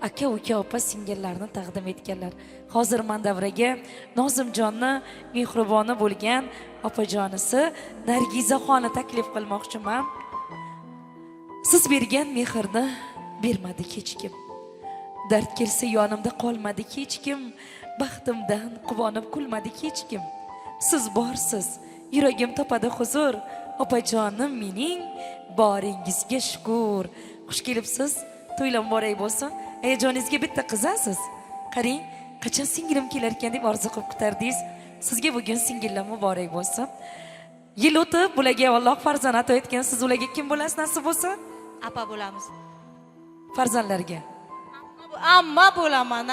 aka uka opa singillarni taqdim etganlar. Hozir men davraga Nozimjonni mehriboni bo'lgan opajonisi Nargizaxonni taklif qilmoqchiman. Siz bergan mehrni bermadi hech kim. Dard kelsa yonimda qolmadi hech kim. Baxtimdan quvonib kulmadi hech kim. Siz borsiz, yuragim topadi huzur. Opajonim mening, boringizga shukr. Xush kelibsiz. To'ylar muborak bo'lsin. Ayajoningizga bitta qizasiz. Qarang, qachon singilim kelar ekan deb orzu qilib kutardingiz. Sizga bugun singillar muborak bo'lsin. Yil o'tib, bularga Alloh farzand ato etgan. Siz ularga kim bo'lasiz nasib bo'lsa? Apa bo'lamiz. Farzandlarga. Amma bo'laman.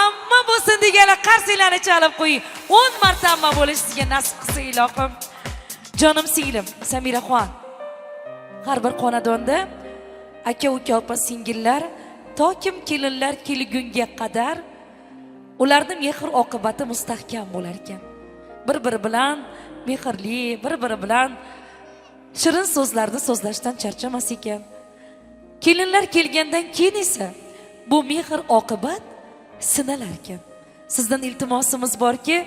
Amma bo'lsin deganlar qarsinglarni chalib qo'ying. 10 marta amma bo'lish sizga nasib qilsa ilohim. Jonim singlim Samiraxon. Har bir xonadonda aka uka opa singillar tokim kelinlar kelgunga qadar ularning mehr oqibati mustahkam bo'lar ekan. Bir-biri bilan mehrli, bir-biri bilan shirin so'zlarni so'zlashdan charchamas ekan. Kelinlar kelgandan keyin esa bu mehr oqibat sinalar ekan. Sizdan iltimosimiz borki,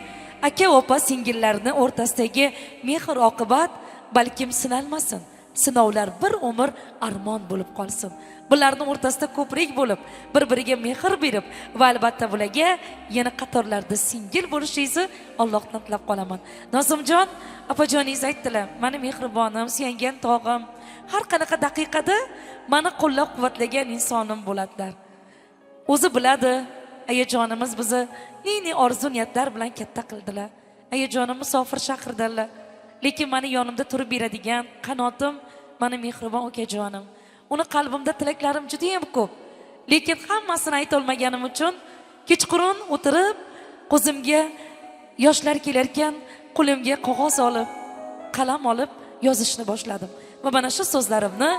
aka opa singillarni o'rtasidagi mehr oqibat balkim sinalmasin. Sinovlar bir umr armon bo'lib qolsin. Bularning o'rtasida ko'prik bo'lib, bir-biriga mehr berib va albatta bularga yana qatorlarda singil bo'lishingizni Allohdan tilab qolaman. Nozimjon, opajoningiz aytdilar, meni mehribonim, suyangan tog'im, har qanaqa daqiqada meni qo'llab-quvvatlagan insonim bo'ladilar. O'zi biladi, ayajonimiz bizni ne orzu niyatlar bilan katta qildilar. Ayajonim musofir shahridalar. Lekin meni yonimda turib beradigan qanotim meni mehribon ukajonim. Uni qalbimda tilaklarim juda ham ko'p. Lekin hammasini ayta olmaganim uchun kechqurun o'tirib, ko'zimga yoshlar kelar ekan, qo'limga qog'oz olib, qalam olib yozishni boshladim. Va mana shu so'zlarimni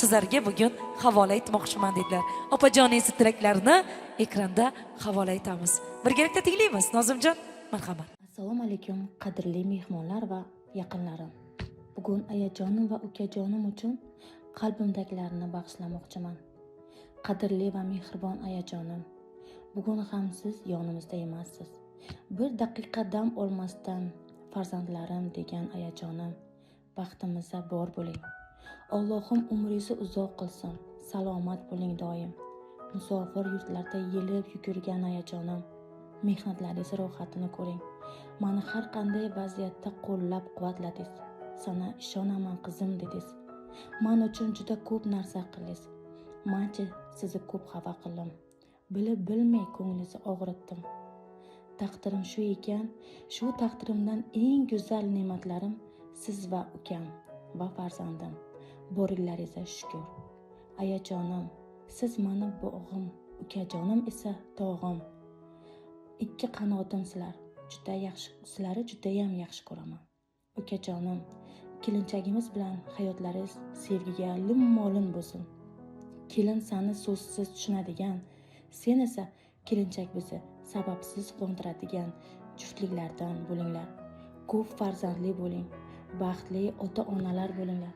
sizlarga bugun havola etmoqchiman dedilar. Opajoningizning tilaklarini ekranda havola etamiz. Birgalikda tinglaymiz. Nozimjon, marhamat. Assalomu alaykum, qadrli mehmonlar va yaqinlarim. Bugun ayajonim va ukajonim uchun qalbimdagilarni bag'ishlamoqchiman. Qadrli va mehribon ayajonim, bugun ham siz yonimizda emassiz. Bir daqiqa dam olmasdan farzandlarim degan ayajonim, baxtimizda bor bo'ling. Allohim umringizni uzoq qilsin. Salomat bo'ling doim. Musofir yurtlarda yelib yugurgan ayajonim, mehnatlaringiz rohatini ko'ring. Meni har qanday vaziyatda qo'llab-quvvatladingiz. Sana ishonaman qizim dedingiz. Men uchun juda ko'p narsa qildingiz. Menchi sizni ko'p xafa qildim. Bilib bilmay ko'nglingizni og'ritdim. Taqdirim shu ekan, shu taqdirimdan eng go'zal ne'matlarim siz va ukam va farzandim. Boringlaringizga shukr. Ayajonim, siz meni bog'im, ukajonim esa tog'im. Ikki qanotim sizlar. Juda yaxshi, sizlarni juda ham yaxshi ko'raman. Ukajonim, kelinchagimiz bilan hayotlaringiz sevgiga lim-molin bo'lsin. Kelin seni so'zsiz tushunadigan, sen esa kelinchak bizni sababsiz quvontiradigan juftliklardan bo'linglar. Ko'p farzandli bo'ling, baxtli ota-onalar bo'linglar.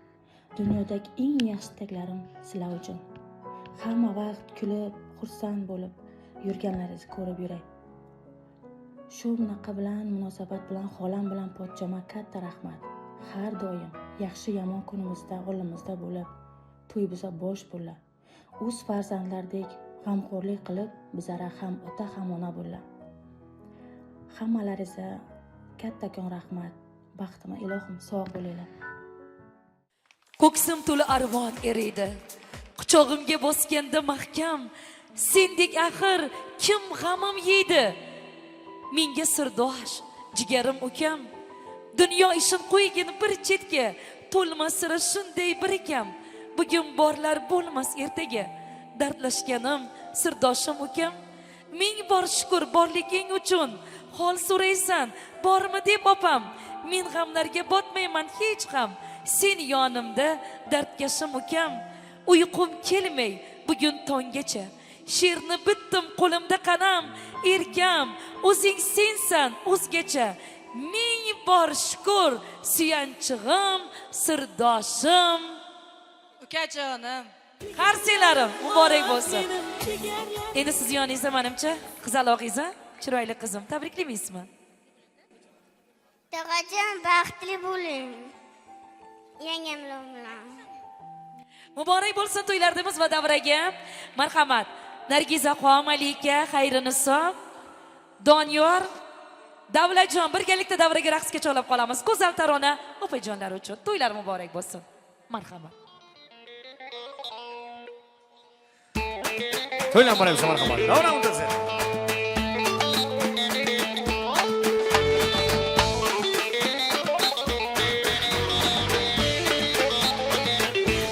Dunyodagi eng yaxshi tilaklarim sizlar uchun. Hamma vaqt kulib, xursand bo'lib yurganlaringizni ko'rib yuray. Shu bunaqa bilan munosabat bilan xolam bilan pochchama katta rahmat. Har doim yaxshi yomon kunimizda oldimizda bo'lib, to'y biza bosh bo'llar. O'z farzandlardek g'amxo'rlik qilib, bizlara ham ota ham ona bo'llar. Hammalaringizga kattakon rahmat. Baxtima ilohim sog' bo'linglar. Ko'ksim to'la armon eriydi. Quchog'imga bosganda mahkam, sendek axir kim g'amim yeydi? Menga sirdosh, jigarim ukam. Dunyo ishin qo'ygin bir chetga, to'lmas sira shunday bir ekam. Bugun borlar bo'lmas ertaga. Dardlashganim sirdoshim ukam. Ming bor shukr borliging uchun. Hol so'raysan, bormi deb opam. Men g'amlarga botmayman hech ham. Sen yonimda dardkashim ukam. Uyqum kelmay bugun tonggacha. She'rni bitdim qo'limda qalam, erkam, o'zing sensan o'zgacha. Ming bor shukr, suyanchig'im, sirdoshim. Ukajonim, Qarsilarim muborak bo'lsin. Endi siz yoningizda menimcha qizaloqingiz, chiroyli qizim. Tabriklaysizmi? Tog'ajon baxtli bo'ling. Yangamlar bilan. Muborak bo'lsin to'ylarimiz va davraga. Marhamat. Nargizaxon, Malika, Xayriniso, Doniyor, Davlatjon birgalikda davraga raqsga cholib qolamiz. Go'zal tarona opajonlar uchun. To'ylar muborak bo'lsin. Marhamat. To'ylar muborak bo'lsin, marhamat. Davra muntazir.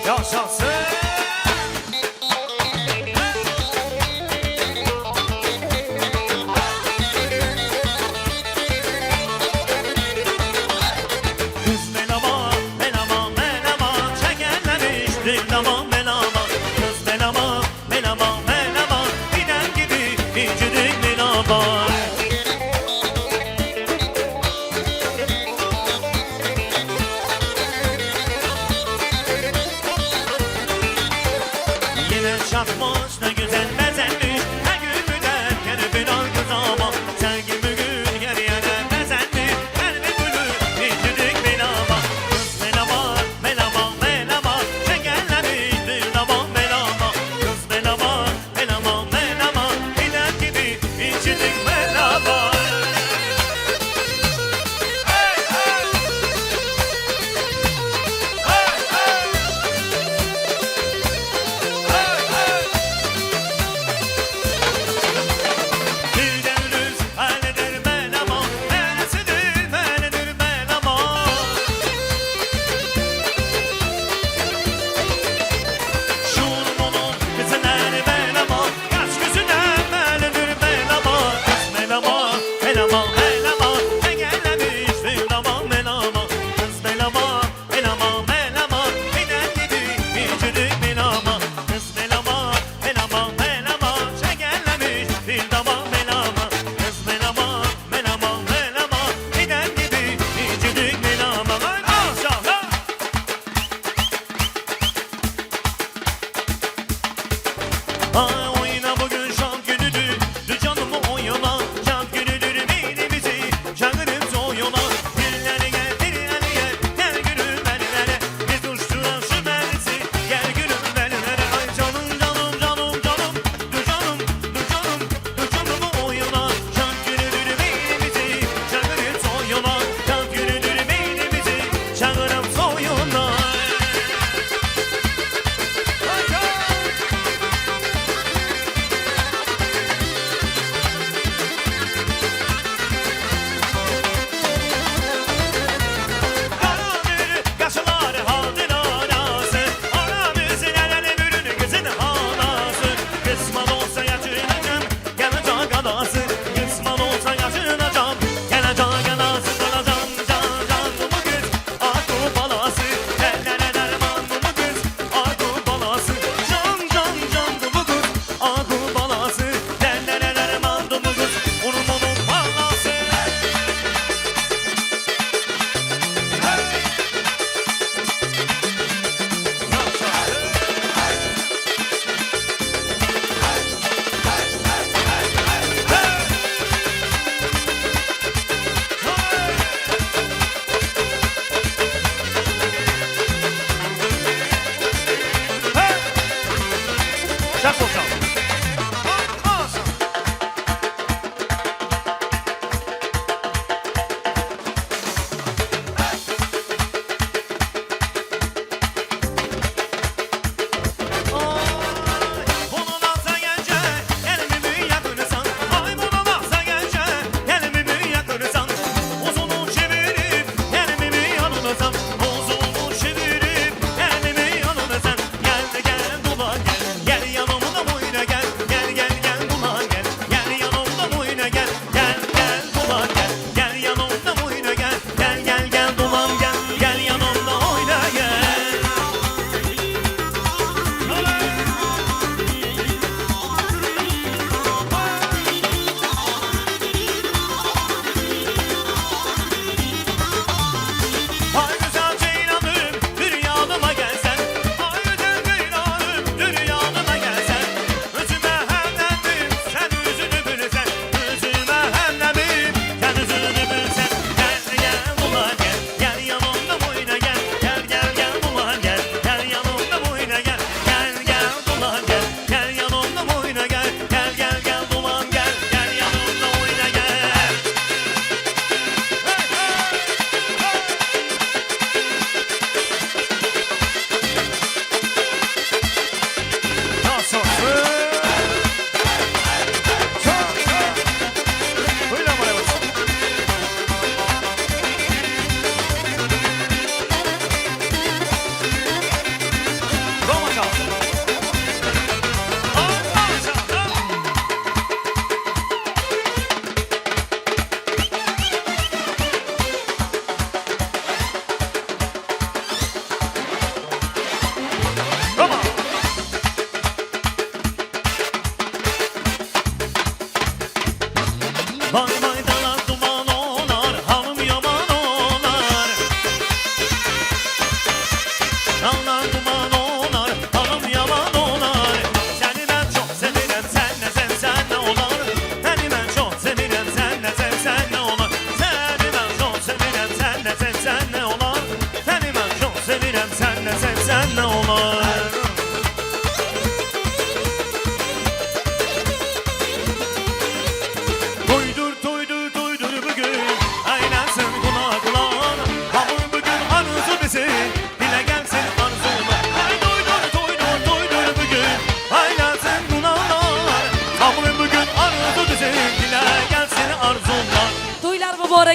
Yaşasın. Kız melama, melama, melama, çekenlemiş dinlama, melama. Kız melama, melama, melama, giden gibi incidik melama. Yine çatmış ne güzel bezenmiş, her gün müderken bir göz ama. Sevgi bugün yer yere bezenmiş, her bir gülü incidik melama. Kız melama, melama, melama, çekenlemiş dinlama, melama. Kız melama, melama, melama, gider gibi incidik melama.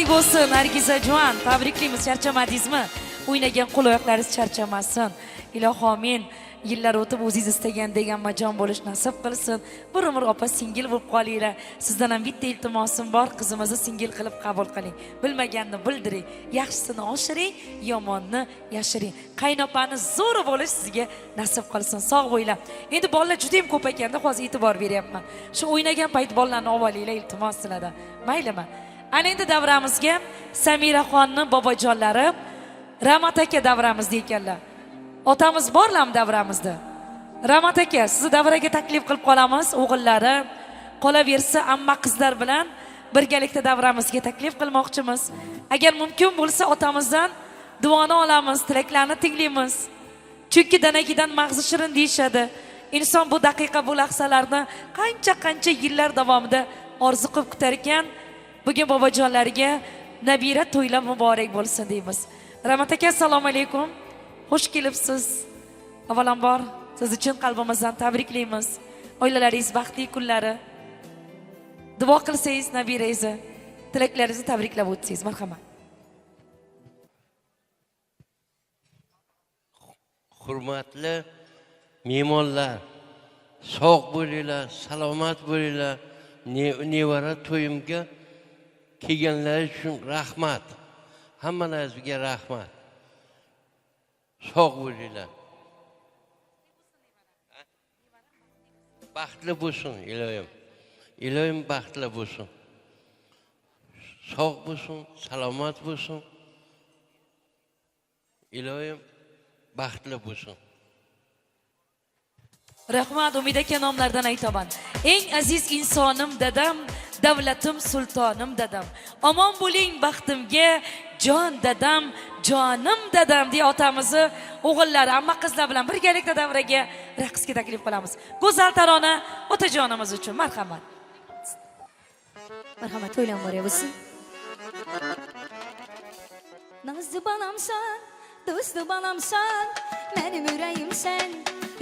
muborak bo'lsin Nargizajon. Tabriklaymiz, charchamadingizmi? O'ynagan qo'l oyoqlaringiz charchamasin. Ilohi amin. Yillar o'tib o'zingiz istagan degan majon bo'lish nasib qilsin. Bir umr opa singil bo'lib qolinglar. Sizdan ham bitta iltimosim bor, qizimizni singil qilib qabul qiling. Bilmaganni bildiring, yaxshisini oshiring, yomonni yashiring. Qaynopani zo'ri bo'lish sizga nasib qilsin. Sog' bo'linglar. Endi bolalar juda ham ko'p ekanda, hozir e'tibor beryapman. Shu o'ynagan payt bolalarni olib olinglar iltimos sizlardan. Maylimi? Ana endi davramizga Samiraxonning bobojonlari Ramat aka davramizda ekanlar. Otamiz borlarmi davramizda? Ramat aka, sizni davraga taklif qilib qolamiz. O'g'illari qolaversa amma qizlar bilan birgalikda davramizga taklif qilmoqchimiz. Agar mumkin bo'lsa otamizdan duoni olamiz, tilaklarni tinglaymiz. Chunki danagidan mag'zi shirin deyishadi. Inson bu daqiqa, bu lahzalarni qancha yillar davomida orzu qilib kutar ekan. Bugun bobojonlarga nabira to'ylar muborak bo'lsin deymiz. Ramat aka, assalomu alaykum. Xush kelibsiz. Avvalambor siz uchun qalbimizdan tabriklaymiz. Oilalaringiz baxtli kunlari. Duo qilsangiz nabirangizni, tilaklaringizni tabriklab o'tsangiz, marhamat. Hurmatli mehmonlar, sog' bo'linglar, salomat bo'linglar. Nevara to'yimga kelganlar uchun rahmat. Hammalaringizga rahmat. Sog' bo'linglar. Baxtli bo'lsin ilohim. Ilohim baxtli bo'lsin. Sog' bo'lsin, salomat bo'lsin. Ilohim baxtli bo'lsin. Rahmat, Umid aka nomlaridan aytaman. Eng aziz insonim dadam, davlatim sultonim dadam. Omon bo'ling baxtimga, jon dadam, jonim dadam deya otamizni o'g'illari, amma qizlar bilan birgalikda davraga raqsga taklif qilamiz. Go'zal tarona otajonimiz uchun marhamat. Marhamat, to'ylar muborak bo'lsin. Nazlı balamsan, do'stli balamsan, benim yüreğimsen,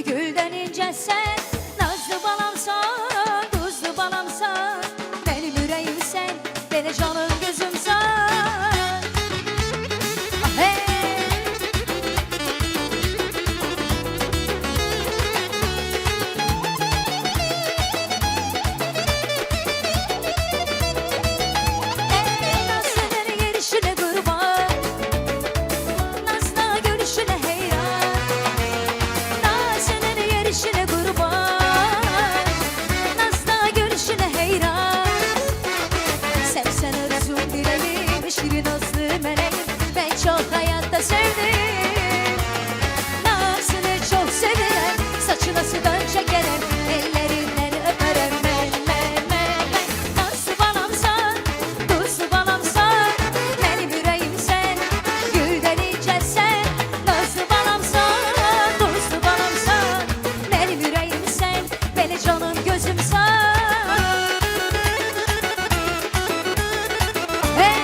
gülden incesen. Nazlı balamsan, do'stli balamsan, benim yüreğimsen, beni canım gözümsen. Hey! Nazlı'nın gelişine kurban, Nazlı görüşüne heyran. Nazlı'nın gelişine kurban, Nazlı görüşüne heyran. Sevsen özüm dileğim, şirin nazlı meleğim, ben çok hayatta sevdim. Nazlı'nı çok severim, saçına sudan çekerim, ellerinden öperim ben. Nazlı balamsan, tuzlu balamsan, benim yüreğimsen, gülden incelsen. Nazlı balamsan, tuzlu balamsan, benim yüreğimsen, beni canım gözümsen. Hey!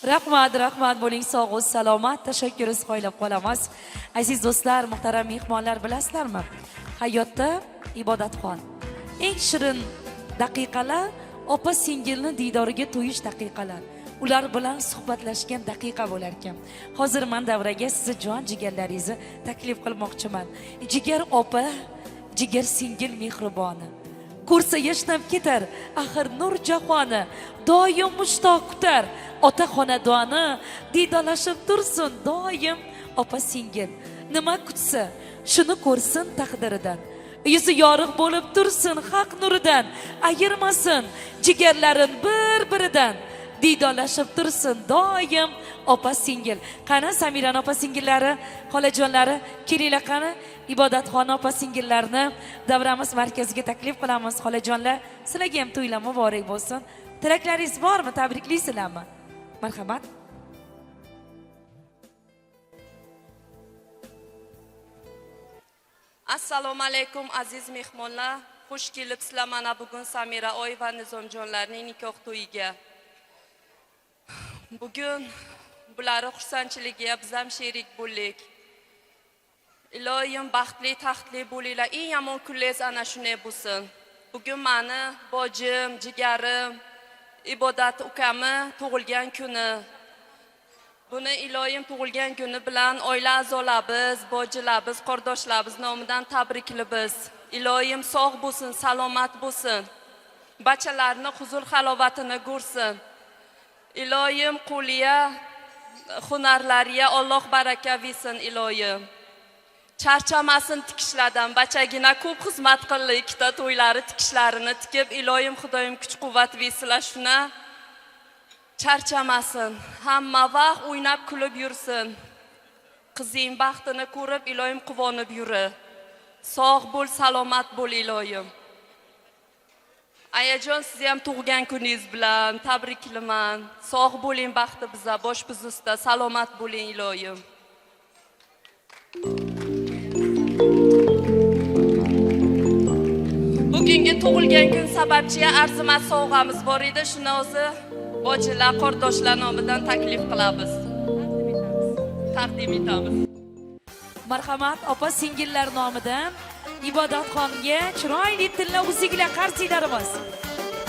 Rahmat bo'ling, sog' salomat, tashakkür qo'ylab qolamiz. Aziz do'stlar, muhtaram mehmonlar, bilasizlarmi? Hayotda ibodatxon. Eng shirin daqiqalar opa singilni diydoriga to'yish daqiqalar. Ular bilan suhbatlashgan daqiqa bo'lar ekan. Hozir men davraga sizni jon jigarlaringizni taklif qilmoqchiman. Jigar opa, jigar singil mehriboni. Ko'rsa yashnab ketar, axir nur jahoni, doim mushtoq kutar. Ota xonadoni diydorlashib tursin, doim opa singil. Nima kutsa, shuni ko'rsin taqdiridan. Yuzi yorug' bo'lib tursin haq nuridan, ayirmasin jigarlarin bir-biridan. Diydorlashib tursin doim opa singil. Qani Samirani opa singillari, xolajonlari, kelinglar qani ibodatxona opa singillarni davramiz markaziga taklif qilamiz. Xolajonlar, sizlarga ham to'ylar muborak bo'lsin. Tilaklaringiz bormi? Tabriklaysizlarmi? Marhamat. Assalomu alaykum aziz mehmonlar. Xush kelibsizlar mana bugun Samira oy va Nizomjonlarning nikoh to'yiga. Bugun bularni xursandchiligiga biz ham sherik bo'ldik. Iloyim baxtli, taxtli bo'linglar. Eng yomon kunlaringiz ana shunday bo'lsin. Bugun meni bojim, jigarim, ibodat ukamni tug'ilgan kuni. Buni iloyim tug'ilgan kuni bilan oila a'zolarimiz, bojilarimiz, qardoshlarimiz nomidan tabriklaymiz. Iloyim sog' bo'lsin, salomat bo'lsin. Bachalarni huzur halovatini ko'rsin. Iloyim qo'liga, hunarlariga Alloh baraka bersin iloyim. Charchamasin tikishlardan, bachagina ko'p xizmat qildi, ikkita to'ylari tikishlarini tikib, iloyim Xudoyim kuch-quvvat bersinlar shuna. Charchamasin, hamma vaqt o'ynab kulib yursin. Qizing baxtini ko'rib, iloyim quvonib yuri. Sog' bo'l, salomat bo'l iloyim. Ayajon, sizni ham tug'ilgan kuningiz bilan tabriklayman. Sog' bo'ling, baxti bizga, bosh bizda, salomat bo'ling iloyim. Bugungi tug'ilgan kun sababchiga arzimas sovg'amiz bor edi, shuni o'zi bojilar, qardoshlar nomidan taklif qilamiz. Taqdim etamiz. Marhamat, opa singillar nomidan ibodatxonga chiroyli tilla uziklar qarsiylarimiz.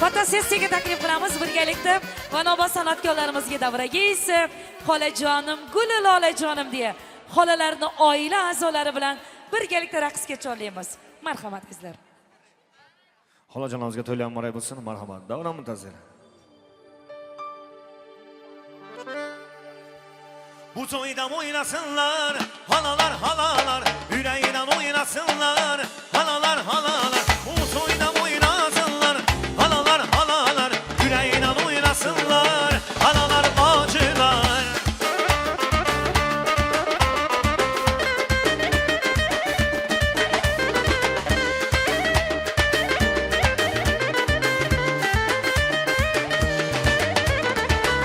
Fotosessiyaga taklif qilamiz birgalikda va nobod san'atkorlarimizga davraga esa xolajonim, guli lolajonim deya xolalarni oila a'zolari bilan birgalikda raqsga chorlaymiz. Marhamat qizlar. Xolajonimizga to'ylar muborak bo'lsin. Marhamat. Davron muntazir. Bu to'yda o'ynasınlar, halalar halalar, yüreğinden oynasınlar, halalar halalar. Bu to'yda oynasınlar, halalar halalar, yüreğinden oynasınlar, halalar bacılar.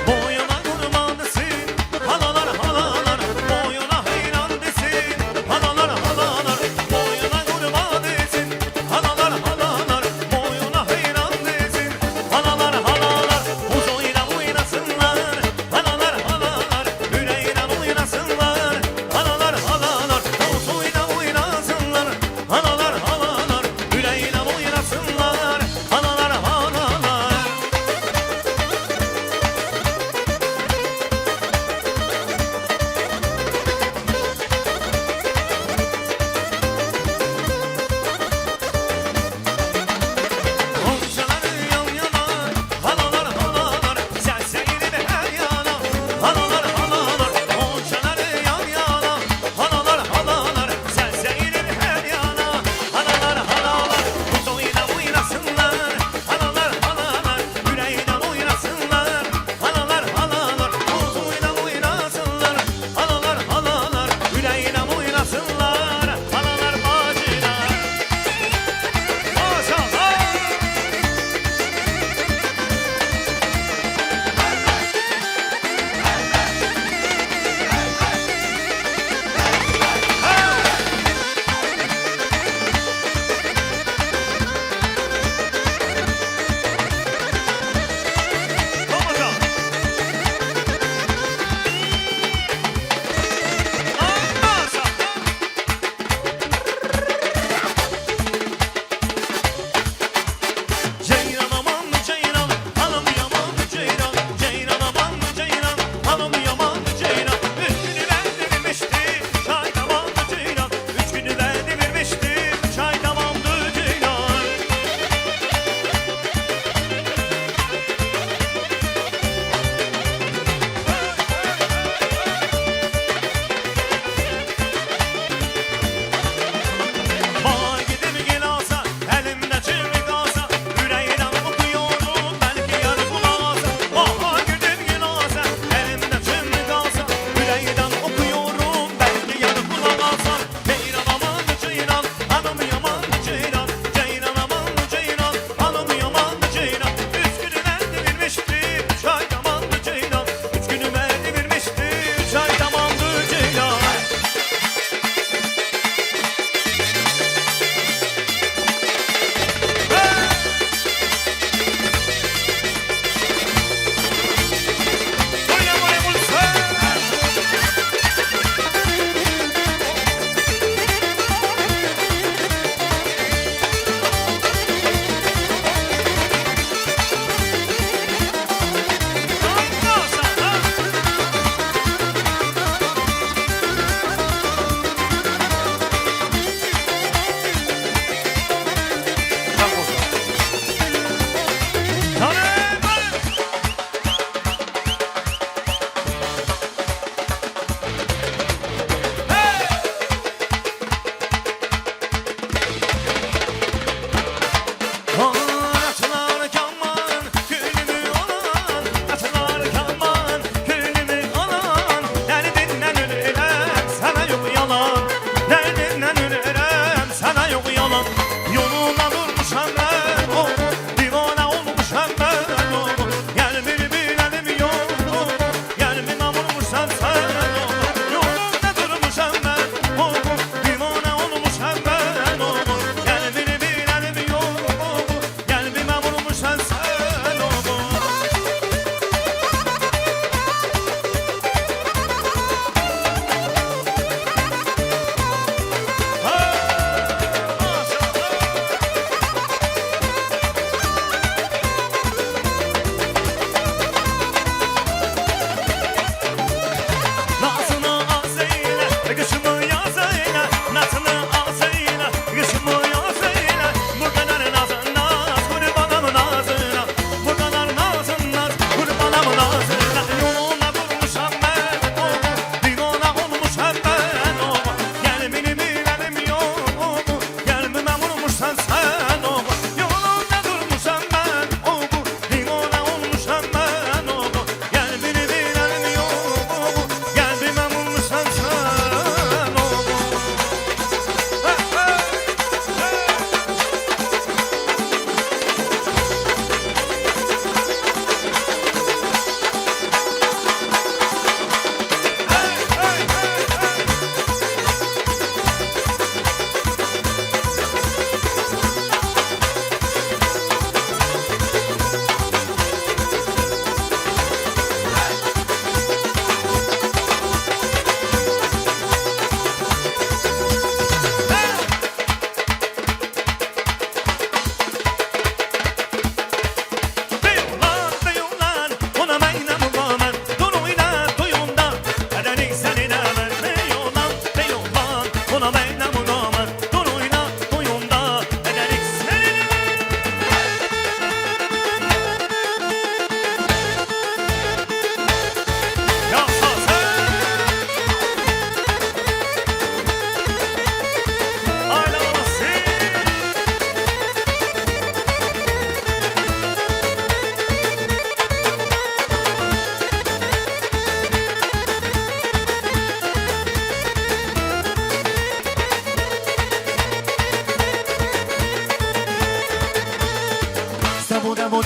Boyuna kurban desin, halalar halalar, boyuna hayran desin, halalar halalar, boyuna kurban desin, halalar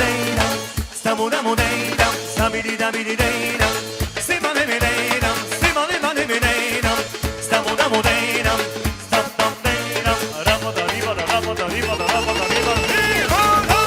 deynam, stamuda mu deynam, stabili da bili deynam, simane mi deynam, simane mane mi deynam, stamuda mu deynam, stab stab deynam, rapada ribada rapada ribada rapada ribada ribada.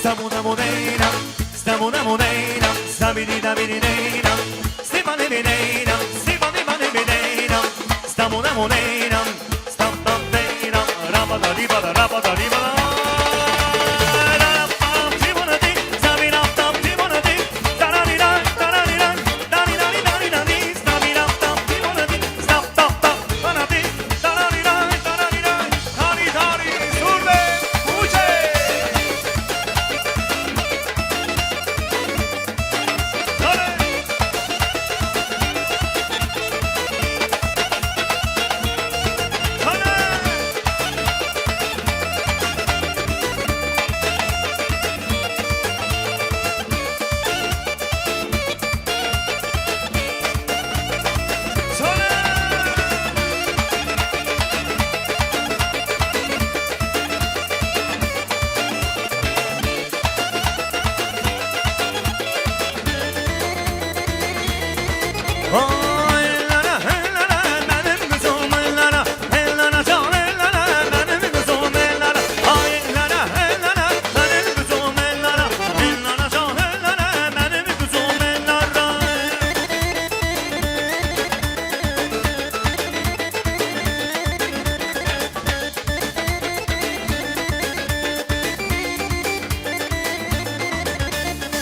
Stamuda mu deynam, stamuda mu deynam, stabili da bili deynam, simane mi deynam, simane mane mi deynam, stamuda mu deynam, stab stab deynam, rapada ribada rapada ribada.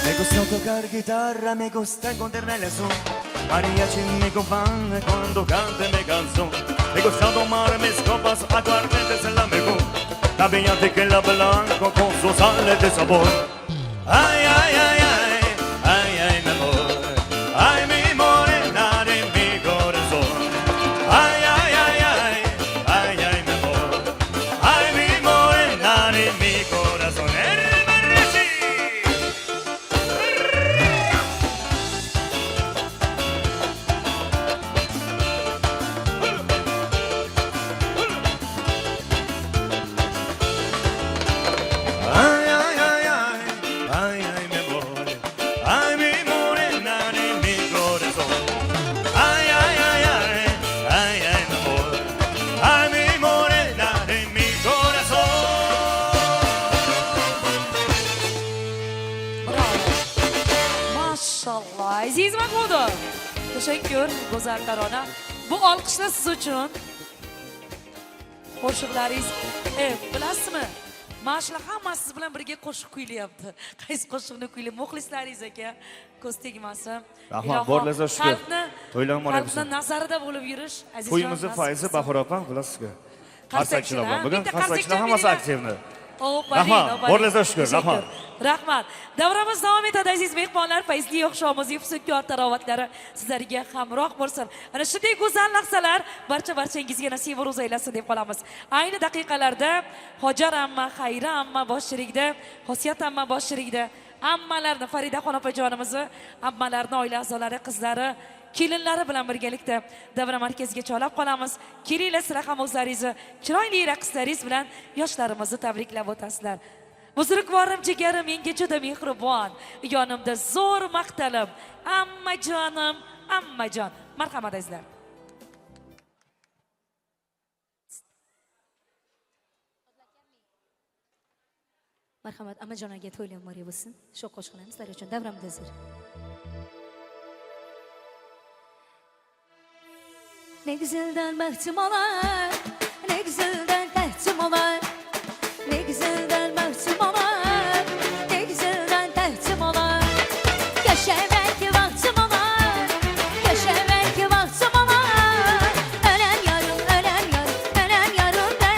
Me gusta tocar guitarra, me gusta encontrarme su mariachi me acompaña cuando cante mi canción. Me gusta tomar mis copas, aguardientes en la mejor. La viña tequila blanco con su sal de sabor. Ay, ay, ay, ay, ay, ay, mi amor. Ay, mi morena de mi corazón. Ay, ay, ay, ay, ay, ay, mi amor. Ay, mi morena de mi corazón. El mariachi. Ay, ay, ay, ay, ay, ay, mi amor. Ay, mi morena de mi corazón. Ay, ay, ay, ay, ay, ay, mi amor. Ay, mi morena de mi corazón. Maşallah. Aziz Mahmudov. Teşekkür Go'zal Tarona. Bu olqishlar siz uchun. Qo'shiqlaringiz, bilasizmi? Mana shular hammasi siz bilan birga qo'shiq kuylayapti. Qaysi qo'shiqni kuylaydi? Muxlislaringiz aka, ko'z tegmasin. Rahmat, borlaringizga shukur. To'ylar bo'lyapti. Qalbni nazarida bo'lib yurish, azizjon. To'yimizni foizi Bahor opam, bilasizku. Qarsakchilar bor. Bugun Bitta qarsakchilar hammasi aktivni. Rahmat, borlaringizga shukur, rahmat. Rahmat. Davramiz davom etadi aziz mehmonlar. Fayzli oqshomimiz, yuksak tarovatlari sizlarga hamroh bo'lsin. Ana shunday go'zal lahzalar barchangizga nasib ro'z aylasin deb qolamiz. Ayni daqiqalarda Hojar amma, Xayra amma boshchiligida, Xosiyat amma boshchiligida ammalarni Farida xonapajonimizni, ammalarni oila a'zolari, qizlari, kelinlari bilan birgalikda davra markaziga cholab qolamiz. Kelinglar, sizlar ham o'zlaringizni chiroyli raqslaringiz bilan yoshlarimizni tabriklab o'tasizlar. Buzrukvorim, jigarim, menga juda mehribon, yonimda zo'r maqtalim, ammajonim, ammajon. Marhamat azizlar. Marhamat, amajonaga to'ylar muborak bo'lsin. Shu qo'shiqlarni sizlar uchun davramda hazır. Ne güzelden bahçım olar, ne güzelden bahçım olar, ne güzelden bahçım olar, ne güzelden bahçım olar. Yaşa belki vaktim olar, yaşa belki vaktim olar. Ölen yarım, ölen yarım, ölen yarım ben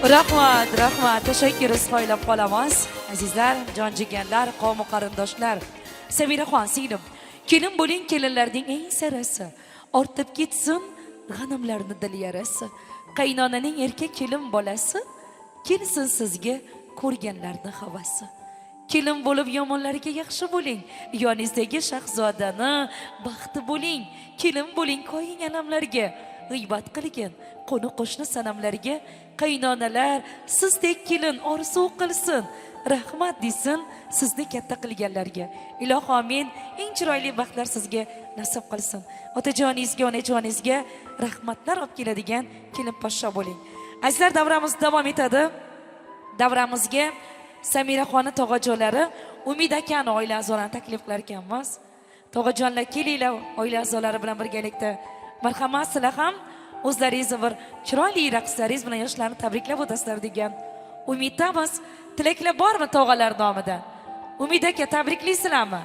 Rahmat. Teşekkür isfoylab qolamiz. Azizlar, jonjiganlar, qavmi qarindoshlar. Samiraxon singlim, kelin bo'ling kelinlarning eng sarasi. Ortib ketsin g'animlarni dil yarasi. Qaynonaning erkak kelin bolasi, kelsin sizga ko'rganlarni havasi. Kelin bo'lib yomonlarga yaxshi bo'ling, yoningizdagi shahzodani baxti bo'ling. Kelin bo'ling qo'ying alamlarga, g'iybat qilgin qo'ni qo'shni sanamlarga. Qaynonalar sizdek kelin orzu qilsin, rahmat desin sizni katta qilganlarga. Iloh amin. Eng chiroyli baxtlar sizga nasib qilsin. Otajoningizga, onajoningizga rahmatlar olib keladigan kelin poshsho bo'ling. Azizlar, davramiz davom etadi. Davramizga Samiraxonni tog'ajonlari, Umid akani oila a'zolarini taklif qilar ekanmiz. Tog'ajonlar, kelinglar, oila a'zolari bilan birgalikda. Marhamat, sizlar ham o'zlaringizni bir chiroyli raqslaringiz bilan yoshlarni tabriklab o'tasizlar degan umiddamiz. Tilaklar bormi tog'alar nomidan? Umid aka, tabriklaysizlarmi?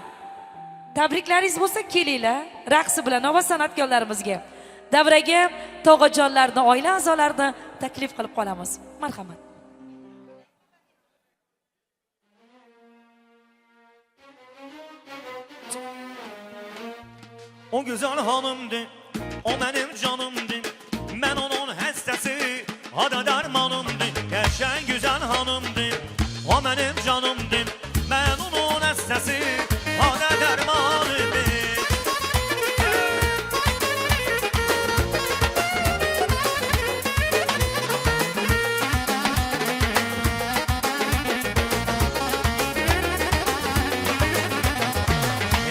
Tabriklaringiz bo'lsa kelinglar, raqsi bilan nova san'atkorlarimizga. Davraga tog'ajonlarni, oila a'zolarini taklif qilib qolamiz. Marhamat. O güzel hanımdı, o benim canımdı. Ben onun hastası, o da dermanımdı. Yaşayan güzel hanımdı, o benim canımdı. Ben onun hastası, o da dermanımdı.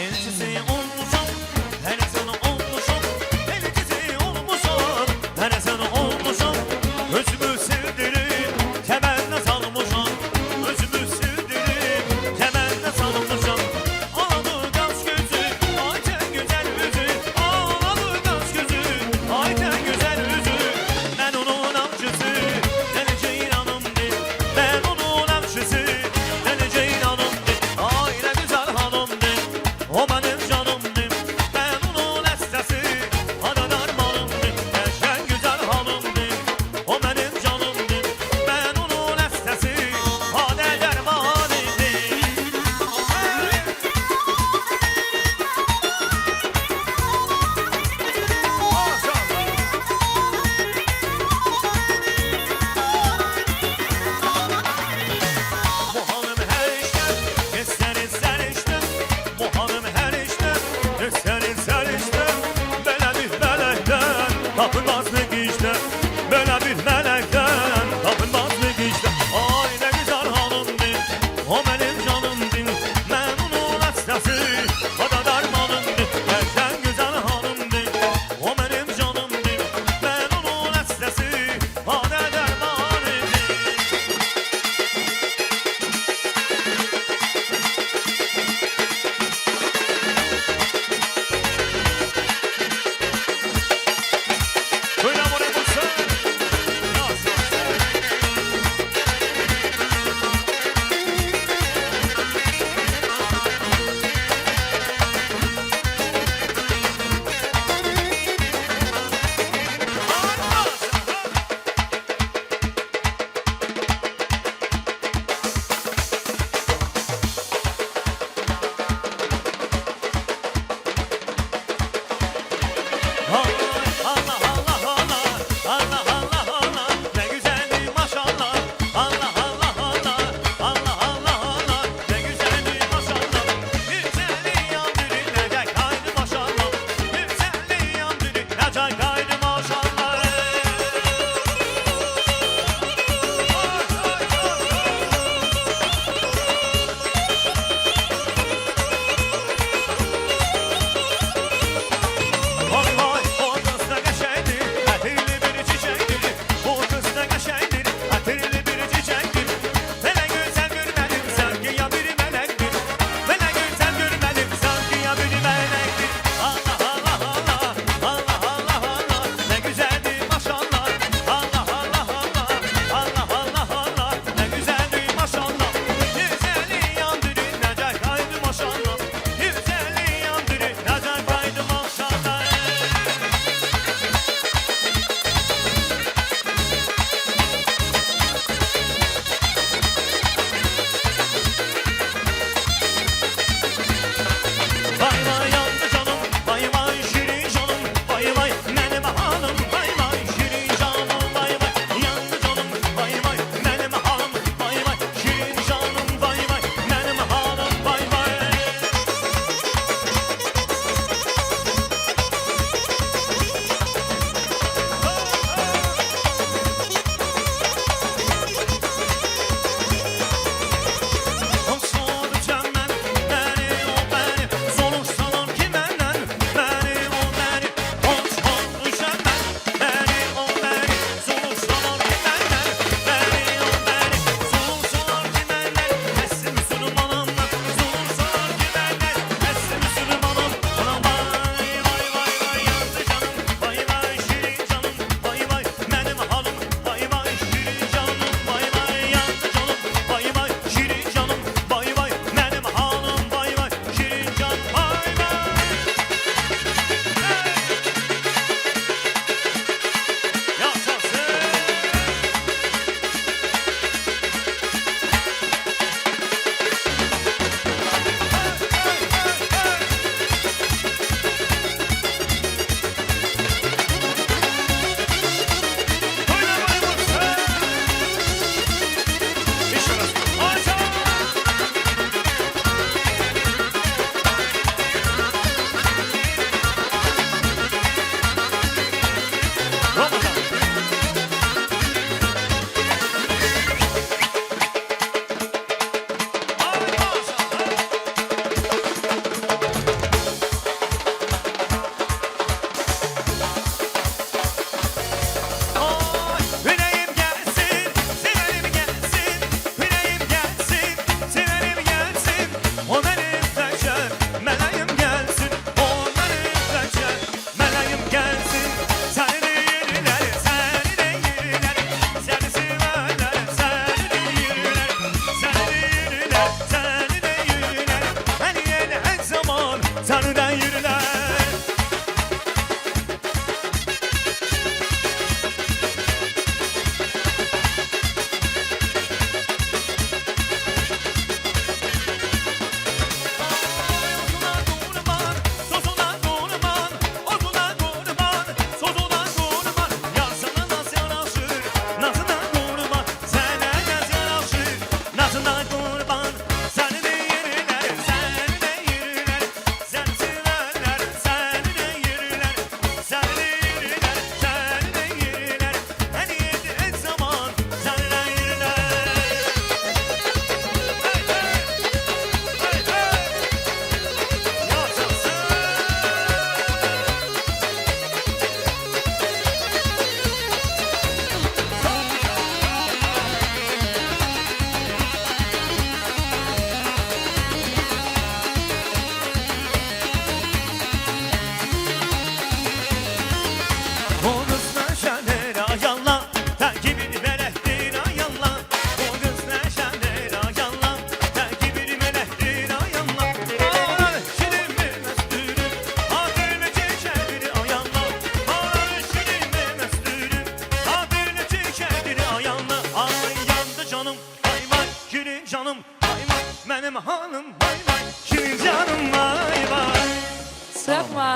Elçisi olmuşum, heresini olmuşum. Elçisi olmuşum, heresini olmuşum. Özümü sevdirip temenni salmışım. Özümü sevdirip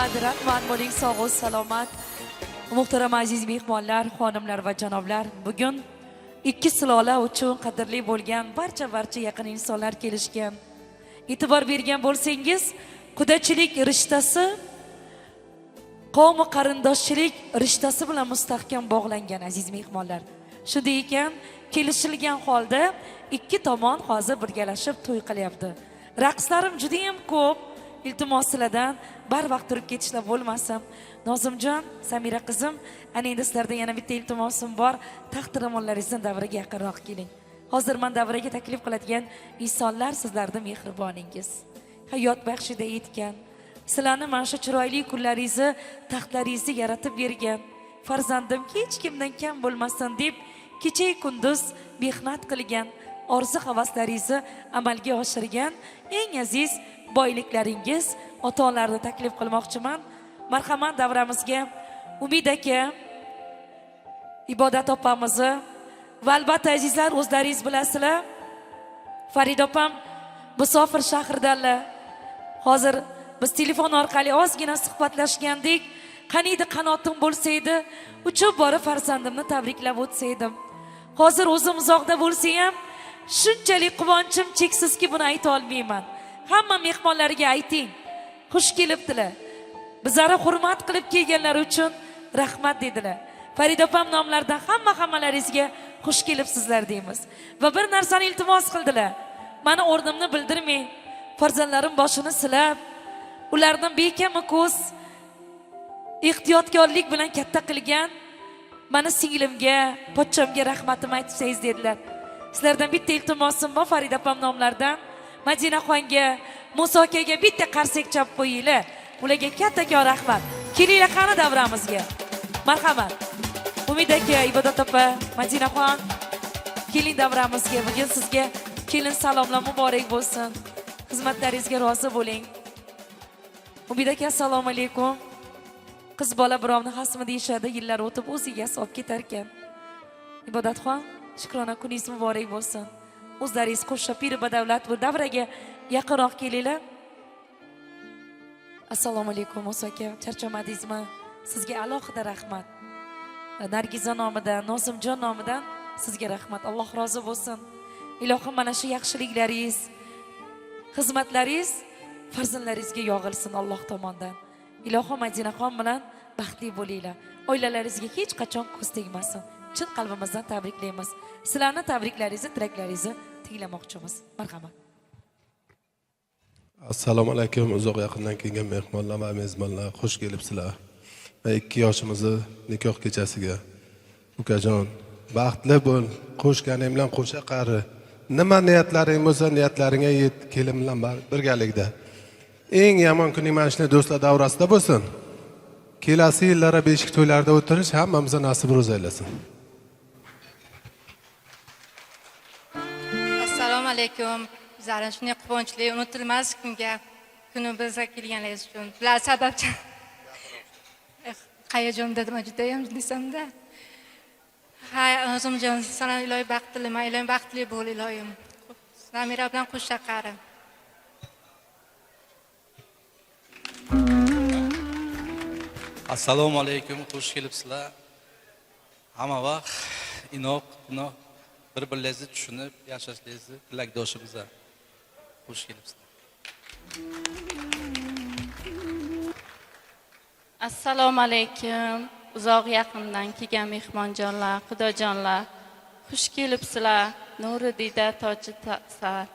rahmat bo'ling, sog' salomat. Muhtaram aziz mehmonlar, xonimlar va janoblar, bugun ikki silola uchun qadrli bo'lgan barcha yaqin insonlar kelishgan. E'tibor bergan bo'lsangiz, qudachilik rishtasi qavmi qarindoshchilik rishtasi bilan mustahkam bog'langan aziz mehmonlar. Shunday ekan, kelishilgan holda ikki tomon hozir birgalashib to'y qilyapti. Raqslarim juda ham ko'p. Iltimos sizlardan barvaqt turib ketishlar bo'lmasin. Nozimjon, Samira qizim, ana endi sizlardan yana bitta iltimosim bor. Taxt-ramonlaringizdan davraga yaqinroq keling. Hozir men davraga taklif qiladigan insonlar sizlarning mehriboningiz. Hayot baxshida etgan, sizlarni mana shu chiroyli kunlaringizni, taxtlaringizni yaratib bergan. Farzandim hech kimdan kam bo'lmasin deb kecha kunduz mehnat qilgan, orzu havaslaringizni amalga oshirgan eng aziz boyliklaringiz, ota-onalarni taklif qilmoqchiman. Marhamat davramizga Umid aka, Ibodat opamizni va albatta azizlar o'zlaringiz bilasizlar, Farida opam Musofir shahridanlar. Hozir biz telefon orqali ozgina suhbatlashgandik. Qaniydi qanotim bo'lsa edi, uchib borib farzandimni tabriklab o'tsaydim. Hozir o'zim uzoqda bo'lsa ham shunchalik quvonchim cheksizki, buni ayta olmayman. Hamma mehmonlarga ayting, xush kelibdilar. Bizlarni hurmat qilib kelganlar uchun rahmat dedilar. Farida opam nomlaridan hammalaringizga xush kelibsizlar deymiz. Va bir narsani iltimos qildilar. Meni o'rnimni bildirmang. Farzandlarim boshini silab, ulardan bekami ko'z ehtiyotkorlik bilan katta qilgan meni singlimga, pochchamga rahmatim aytsangiz dedilar. Sizlardan bitta iltimosim bor Farida opam nomlaridan. Madinaxonga, Muso akaga bitta qarsak chap qo'yinglar. Ularga katta-katta rahmat. Kelinglar qani davramizga. Marhamat. Umid aka, Ibodat opa, Madinaxon, keling davramizga. Bugun sizga kelin salomlar muborak bo'lsin. Xizmatlaringizga rozi bo'ling. Umid aka, assalomu alaykum. Qiz bola birovni xasmi deyishadi, yillar o'tib o'z egasi olib ketar ekan. Ibodatxon, shukrona kuningiz muborak bo'lsin. O'zlaringiz qo'shib piri badavlat bu davraga yaqinroq kelinglar. Assalomu alaykum Muso aka, charchamadingizmi? Sizga alohida rahmat. Nargiza nomidan, Nozimjon nomidan sizga rahmat. Alloh rozi bo'lsin. Ilohim mana shu yaxshiliklaringiz, xizmatlaringiz farzandlaringizga yog'ilsin Alloh tomonidan. Ilohim Madinaxon bilan baxtli bo'linglar. Oilalaringizga hech qachon ko'z tegmasin. Chin qalbimizdan tabriklaymiz. Sizlarni tabriklaringizni, tilaklaringizni tinglamoqchimiz. Marhamat. Assalomu alaykum, uzoq yaqindan kelgan mehmonlar va mezbonlar, xush kelibsizlar. Va 2 yoshimizni nikoh kechasiga ukajon, baxtli bo'l, qo'shganing bilan qo'sha qari. Nima niyatlaring bo'lsa, niyatlaringga yet, kelin bilan birgalikda. Eng yomon kuning mana shunday do'stlar davrasida bo'lsin. Kelasi yillara beshik to'ylarda o'tirish hammamizga nasib ro'z aylasin. Assalomu alaykum. Bizlarning shunday quvonchli, unutilmas kunga kunimizga kelganingiz uchun. Bular sababchi. Hayajon dedim, juda ham desamda. Hay, Nozimjon, sana ilohiy baxtli, men ilohiy baxtli bo'l ilohim. Samira bilan qo'shqa qari. Assalomu alaykum, xush kelibsizlar. Hamma vaqt inoq bir-birlaringizni tushunib yashashingizni tilakdoshimizlar. Xush kelibsizlar. Assalomu alaykum. Uzoq yaqindan kelgan mehmonjonlar, xudojonlar. Xush kelibsizlar. Nuridida toji sar.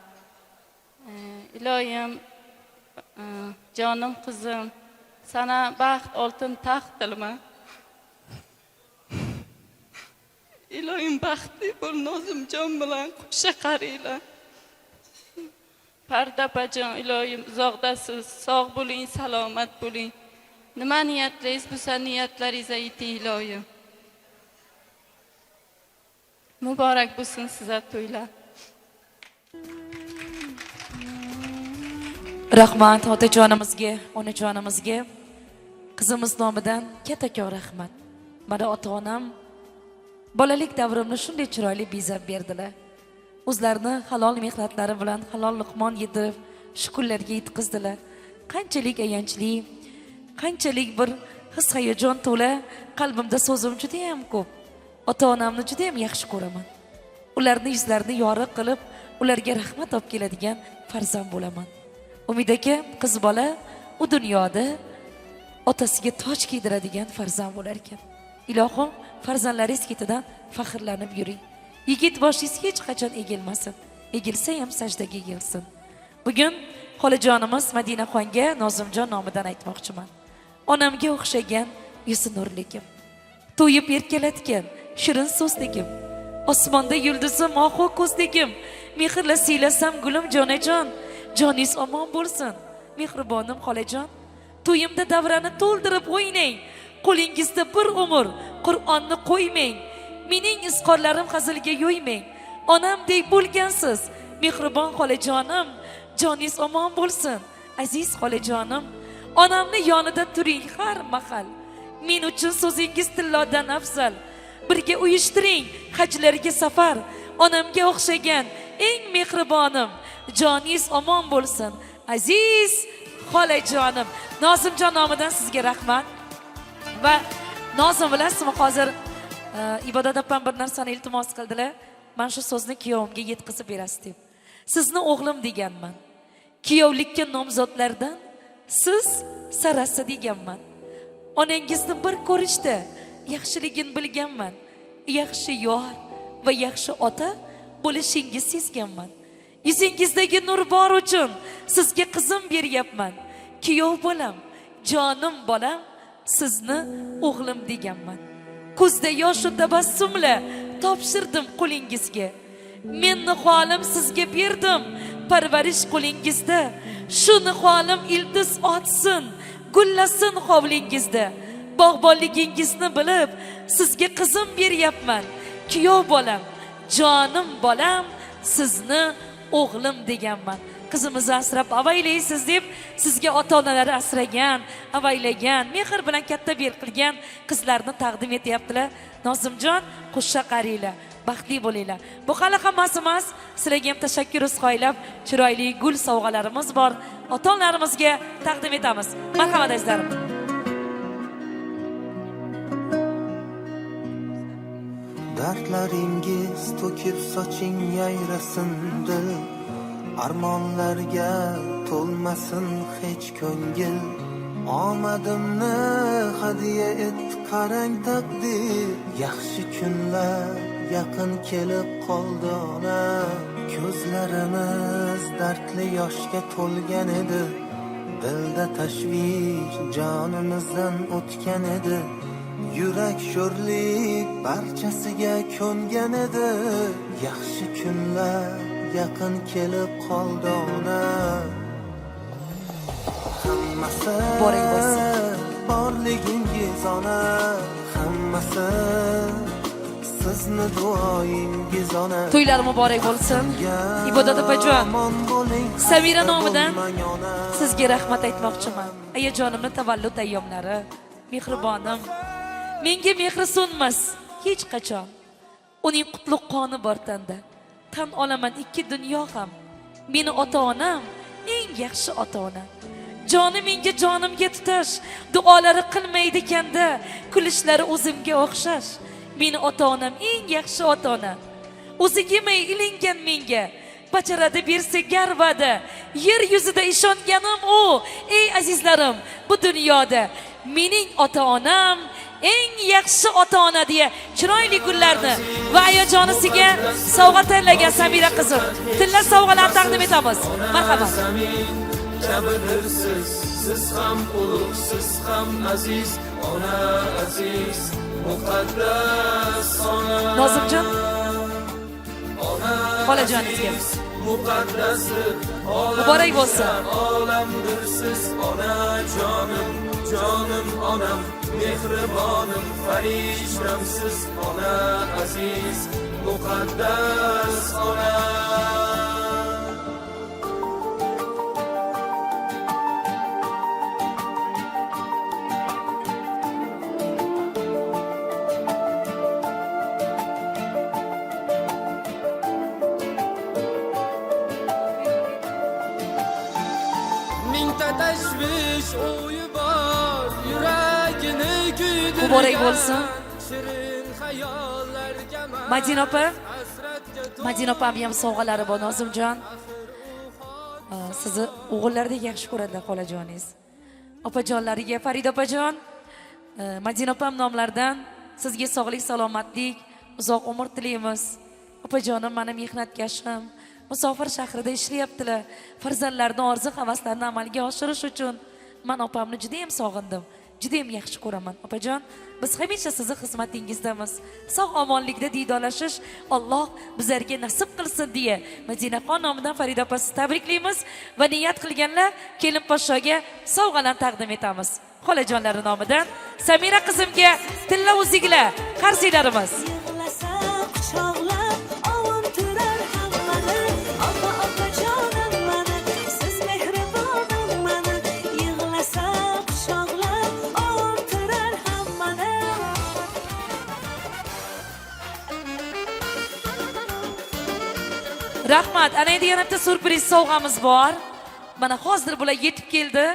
Ilohim, jonim qizim, sana baxt oltin taxt tilaman. Ilohim baxtli bo'l, Nozimjon bilan qo'sha qaranglar. Pardapajon, ilohim uzoqdasiz, sog' bo'ling, salomat bo'ling. Nima niyatlaysiz, bo'lsa niyatlaringizga yeting ilohim. Muborak bo'lsin sizlar to'ylar. Rahmat otajonimizga, onajonimizga, qizimiz nomidan katta-katta rahmat. Mana ota-onam bolalik davrimni shunday chiroyli bezab berdilar. O'zlarini halol mehnatlari bilan halol luqmon yedirib, shu kunlarga yetkazdilar. Qanchalik ayanchli, qanchalik bir his hayajon to'la qalbimda so'zim juda ham ko'p. Ota-onamni juda ham yaxshi ko'raman. Ularning yuzlarini yorug' qilib, ularga rahmat olib keladigan farzand bo'laman. Umid aka qiz bola u dunyoda otasiga toj kiydiradigan farzand bo'lar ekan. Ilohim, farzandlaringiz ketidan faxrlanib yuring. Yigit boshingiz hech qachon egilmasin. Egilsa ham sajdaga egilsin. Bugun xolajonimiz Madinaxonga Nozimjon nomidan aytmoqchiman. Onamga o'xshagan yuzi nurligim, to'yib erkalatgan shirin so'zligim, osmonda yulduzim ohu ko'zligim, mehrla siylasam gulim jonajon, joningiz omon bo'lsin. Mehribonim xolajon, to'yimda davrani to'ldirib o'ynang, qo'lingizda bir umr Qur'onni qo'ymang, mening izqorlarim hazilga yo'ymang. Onamdek bo'lgansiz, mehribon xolajonim, joningiz omon bo'lsin. Aziz xolajonim, onamni yonida turing har mahal. Men uchun so'zingiz tillodan afzal. Birga uyushtiring hajlarga safar. Onamga o'xshagan eng mehribonim, joningiz omon bo'lsin. Aziz xolajonim, Nozimjon nomidan sizga rahmat. Va Nozim bilasizmi, hozir Ibodat opam bir narsani iltimos qildilar. Men shu so'zni kuyovimga yetkazib berasiz deb. Sizni o'g'lim deganman. Kuyovlikka nomzodlardan siz sarasi deganman. Onangizni bir ko'rishda yaxshiligini bilganman. Yaxshi yor va yaxshi ota bo'lishingizni sezganman. Yuzingizdagi nur bor uchun sizga qizim beryapman. Kuyov bolam, jonim bolam, sizni o'g'lim deganman. Ko'zda yosh va tabassumla topshirdim qo'lingizga. Menni holim sizga berdim, parvarish qo'lingizda. Shuni holim ildiz otsin, gullasin hovlingizda. Bog'bonligingizni bilib, sizga qizim beryapman. Kuyov bolam, jonim bolam, sizni o'g'lim deganman. Qizimizni asrab avaylaysiz deb sizga ota-onalari asragan, avaylagan, mehr bilan katta ber qilgan qizlarni taqdim etyaptilar. Nozimjon, qo'shsha qaranglar, baxtli bo'linglar. Bu hali hammasi emas, sizlarga ham tashakkur izhoylab, chiroyli gul sovg'alarimiz bor. Ota-onalarimizga taqdim etamiz. Marhamat azizlarim. Dardlaringiz to'kib soching yayrasin dil, armonlarga to'lmasin hech ko'ngil. Omadimni hadiya et qarang taqdir, yaxshi kunlar yaqin kelib qoldi ona. Ko'zlarimiz dardli yoshga to'lgan edi, dilda tashvish jonimizdan o'tgan edi. Yurak sho'rlik barchasiga ko'ngan edi, yaxshi kunlar yaqin kelib qoldi ona. Hammasi borligingiz ona, hammasi sizni duoyingiz ona. To'ylar muborak bo'lsin. Ibodat opajon, Samira nomidan sizga rahmat aytmoqchiman. Ayajonimning tavallud ayyomlari, mehribonim, menga mehri so'nmas hech qachon. Uning qutlug' qoni bor tanda. Tan olaman ikki dunyo ham. Meni ota-onam eng yaxshi ota-onam. Joni menga jonimga tutash, duolari qilmaydi ekanda, kulishlari o'zimga o'xshash. Meni ota-onam eng yaxshi ota-ona. O'zi yemay ilingan menga, bacharada bersa garvada. Yer yuzida ishonganim u. Ey azizlarim, bu dunyoda mening ota-onam eng yaxshi ota-ona deya chiroyli gullarni va ayajonisiga sovg'a tanlagan Samira qizim. Tilla sovg'alarni taqdim etamiz. Marhamat. Siz ham ulug', siz ham aziz, ona aziz, muqaddas ona. Nozimjon, xolajoningizga muqaddasdir, muborak bo'lsin. Olamdirsiz ona, jonim, jonim onam, mehribonim, farishtamsiz ona aziz, muqaddas ona. Orta tashvish o'yi bor, yuragini kuydirgan. Muborak bo'lsin. Shirin xayollarga Madina opa. Madina opamning ham sovg'alari bor, Nozimjon. Sizni o'g'illardek yaxshi ko'radilar xolajoningiz. Opajonlariga Farida opajon, Madina opam nomlaridan sizga sog'lik, salomatlik, uzoq umr tilaymiz. Opajonim meni mehnatkashim, musofir shahrida ishlayaptilar. Farzandlarning orzu havaslarini amalga oshirish uchun men opamni juda ham sog'indim. Juda ham yaxshi ko'raman. Opajon, biz hamisha sizning xizmatingizdamiz. Sog' omonlikda diydorlashish Alloh bizlarga nasib qilsin deya Madinaxon nomidan Farida opasizni tabriklaymiz va niyat qilganlar kelin poshshoga sovg'alarni taqdim etamiz. Xolajonlari nomidan Samira qizimga tilla uziklar, qarsiylarimiz. Rahmat, ana endi yana bitta surpriz sovg'amiz bor. Mana hozir bular yetib keldi.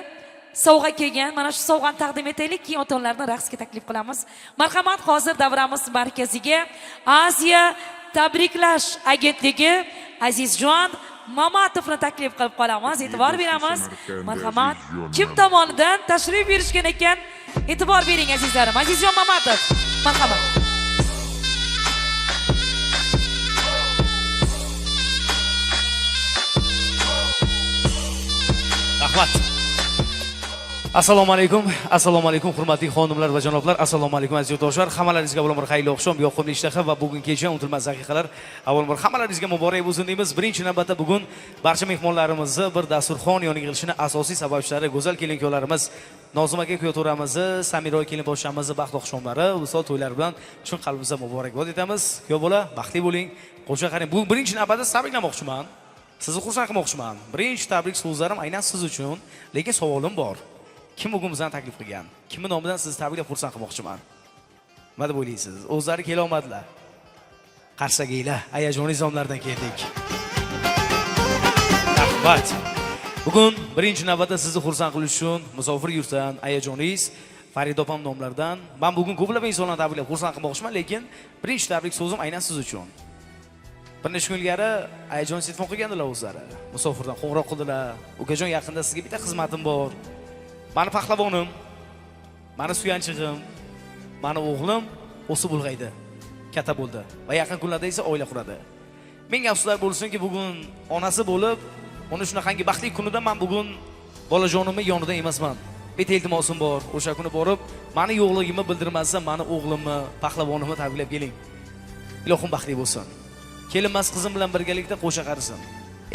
Sovg'a kelgan. Mana shu sovg'ani taqdim etaylik, keyin ota-onalarni raqsga taklif qilamiz. Marhamat, hozir davramiz markaziga Aziya tabriklash agentligi Azizjon Mamatovni taklif qilib qolamiz. E'tibor beramiz. Marhamat, kim tomonidan tashrif buyurishgan ekan? E'tibor bering azizlarim. Azizjon Mamatov. Marhamat. Rahmat. Assalomu alaykum hurmatli xonimlar va janoblar. Assalomu alaykum aziz yurtdoshlar. Hammalaringizga avvalambor xayrli oqshom, yoqimli ishtaha va bugun kecha unutilmas daqiqalar. Avvalambor hammalaringizga muborak bo'lsin deymiz. Birinchi navbatda bugun barcha mehmonlarimizni bir dasturxon yoniga yig'ilishini asosiy sababchilari go'zal kelin-kuyovlarimiz Nozim aka kuyovto'ramizni, Samira kelin poshshamizni baxtli oqshomlari, ustoz to'ylari bilan chin qalbimizdan muborakbod etamiz. Kuyov bola, baxtli bo'ling. Qo'sha qaring. Bu birinchi navbatda tabriklamoqchiman. Sizni xursand qilmoqchiman. Birinchi tabrik so'zlarim aynan siz uchun, lekin savolim bor. Kim bugun bizani taklif qilgan? Kimning nomidan sizni tabriklab xursand qilmoqchiman? Nima deb o'ylaysiz? O'zlari kela olmadilar. Qarsaginglar, ayajonli nomlardan keldik. Rahmat. Bugun birinchi navbatda sizni xursand qilish uchun musofir yurtdan ayajoningiz Farida opam nomlaridan men bugun ko'plab insonlarni tabriklab xursand qilmoqchiman, lekin birinchi tabrik so'zim aynan siz uchun. Bir necha kun ilgari ayajon telefon qilgandilar o'zlari. Musofirdan qo'ng'iroq qildilar. Ukajon, yaqinda sizga bitta xizmatim bor. Mani pahlavonim, mani suyanchig'im, mani o'g'lim o'sib ulg'aydi, katta bo'ldi va yaqin kunlarda esa oila quradi. Menga afsuslar bo'lsinki, bugun onasi bo'lib, uni shunaqangi baxtli kunida men bugun bolajonimning yonida emasman. Bitta iltimosim bor. O'sha kuni borib, meni yo'qligimni bildirmasdan, meni o'g'limni, pahlavonimni tabriklab keling. Ilohim baxtli bo'lsin. Kelinmas qizim bilan birgalikda qo'sha qarisin.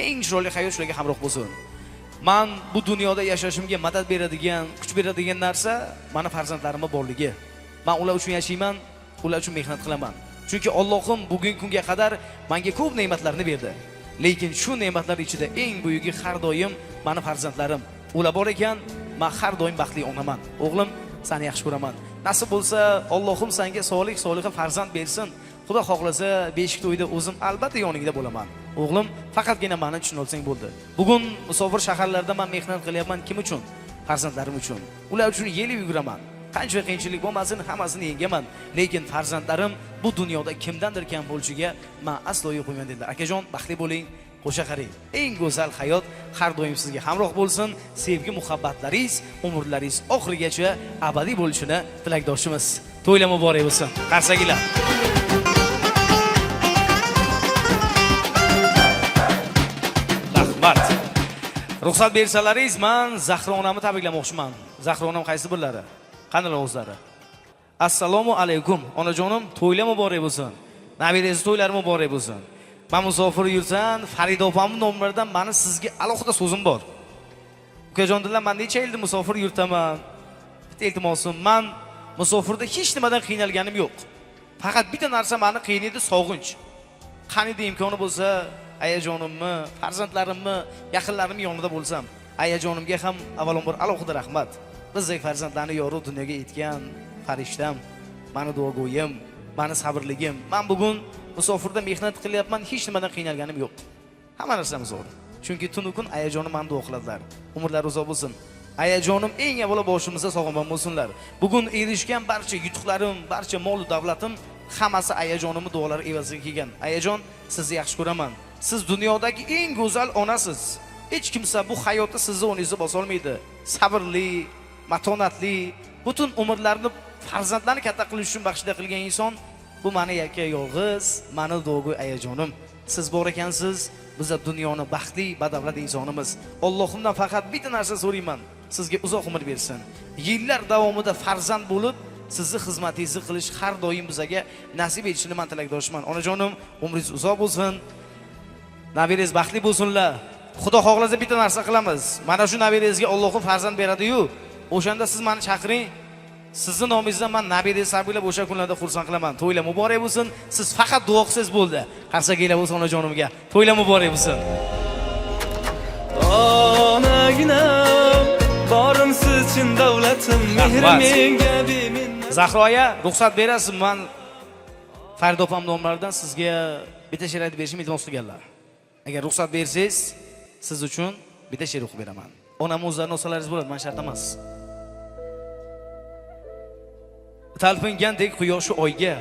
Eng chiroyli hayot shularga hamroh bo'lsin. Men bu dunyoda yashashimga madad beradigan, kuch beradigan narsa meni farzandlarimning borligi. Men ular uchun yashayman, ular uchun mehnat qilaman. Chunki Allohim bugungi kunga qadar menga ko'p ne'matlarni berdi. Lekin shu ne'matlar ichida eng buyugi har doim meni farzandlarim. Ular bor ekan, men har doim baxtli onaman. O'g'lim, seni yaxshi ko'raman. Nasib bo'lsa, Allohim senga solih farzand bersin. Xudo xohlasa, beshik to'yda o'zim albatta yoningda bo'laman. O'g'lim, faqatgina meni tushunib olsang bo'ldi. Bugun musofir shaharlarda men mehnat qilyapman. Kim uchun? Farzandlarim uchun. Ular uchun yelib yuguraman. Qancha qiyinchilik bo'lmasin, hammasini yengaman. Lekin farzandlarim bu dunyoda kimdandir kam bo'lishiga men aslo yo'l qo'ymayman dedilar. Akajon, baxtli bo'ling. Qo'sha qaring. Eng go'zal hayot har doim sizga hamroh bo'lsin. Sevgi, muhabbatlaringiz, umrlaringiz oxirigacha abadiy bo'lishini tilakdoshimiz. To'ylar muborak bo'lsin. Qarsaginglar. Ruxsat bersalaringiz, men Zahra onamni tabriklamoqchiman. Zahra onam qaysi birlari? Qanday o'zlari? Assalomu alaykum. Onajonim, to'ylar muborak bo'lsin. Nabirangiz to'ylari muborak bo'lsin. Men musofir yursan, Farida opamning nomlaridan meni sizga alohida so'zim bor. Ukajonlar, men necha yildir musofir yurtaman. Bitta iltimosim, men musofirda hech nimadan qiynalganim yo'q. Faqat bitta narsa meni qiynaydi, sog'inch. Qanida imkoni bo'lsa, ayajonimni, farzandlarimni, yaqinlarimning yonida bo'lsam, ayajonimga ham avvalambor alohida rahmat. Bizdek farzandlarni yorug' dunyoga yetgan farishtam, meni duogo'yim, meni sabrligim. Men bugun musofirda mehnat qilyapman, hech nimadan qiynalganim yo'q. Hamma narsamiz zo'r. Chunki tunu kun ayajonim meni duo qiladilar. Umrlari uzoq bo'lsin. Ayajonim eng avvalo boshimizda sog'lom bo'lsinlar. Bugun erishgan barcha yutuqlarim, barcha mol davlatim hammasi ayajonimning duolari evaziga kelgan. Ayajon, sizni yaxshi ko'raman. Siz dunyodagi eng go'zal onasiz. Hech kimsa bu hayotda sizni o'rningizni bosa olmaydi. Sabrli, matonatli, butun umrlarini farzandlarni katta qilish uchun baxshida qilgan inson bu meni yakka yolg'iz, meni do'g'ri ayajonim. Siz bor ekansiz, biz dunyoni baxtli, badavlat insonimiz. Allohimdan faqat bitta narsa so'rayman. Sizga uzoq umr bersin. Yillar davomida farzand bo'lib, sizni xizmatingizni qilish har doim bizga nasib etishini men tilakdoshman. Onajonim, umringiz uzoq bo'lsin. Nabirangiz baxtli bo'lsinlar. Xudo xohlasa bitta narsa qilamiz. Mana shu nabirangizga Allohim farzand beradi-yu, o'shanda siz meni chaqiring. Sizning nomingizdan men nabirangiz sabiylab o'sha kunlarda xursand qilaman. To'ylar muborak bo'lsin. Siz faqat duo qilsangiz bo'ldi. Qarsakinglar bo'lsin onajonimga. To'ylar muborak bo'lsin. Onaginam, borim siz chin davlatim, mehrim menga beminnat. Zahroya, ruxsat berasiz? Men Farid opam nomlaridan sizga bitta she'r aytib berishimni iltimos qilganlar. Agar ruxsat bersangiz, siz uchun bitta she'r o'qib beraman. Onam o'zlarini olsalaringiz bo'ladi, men shart emas. Talpingandek quyoshi oyga,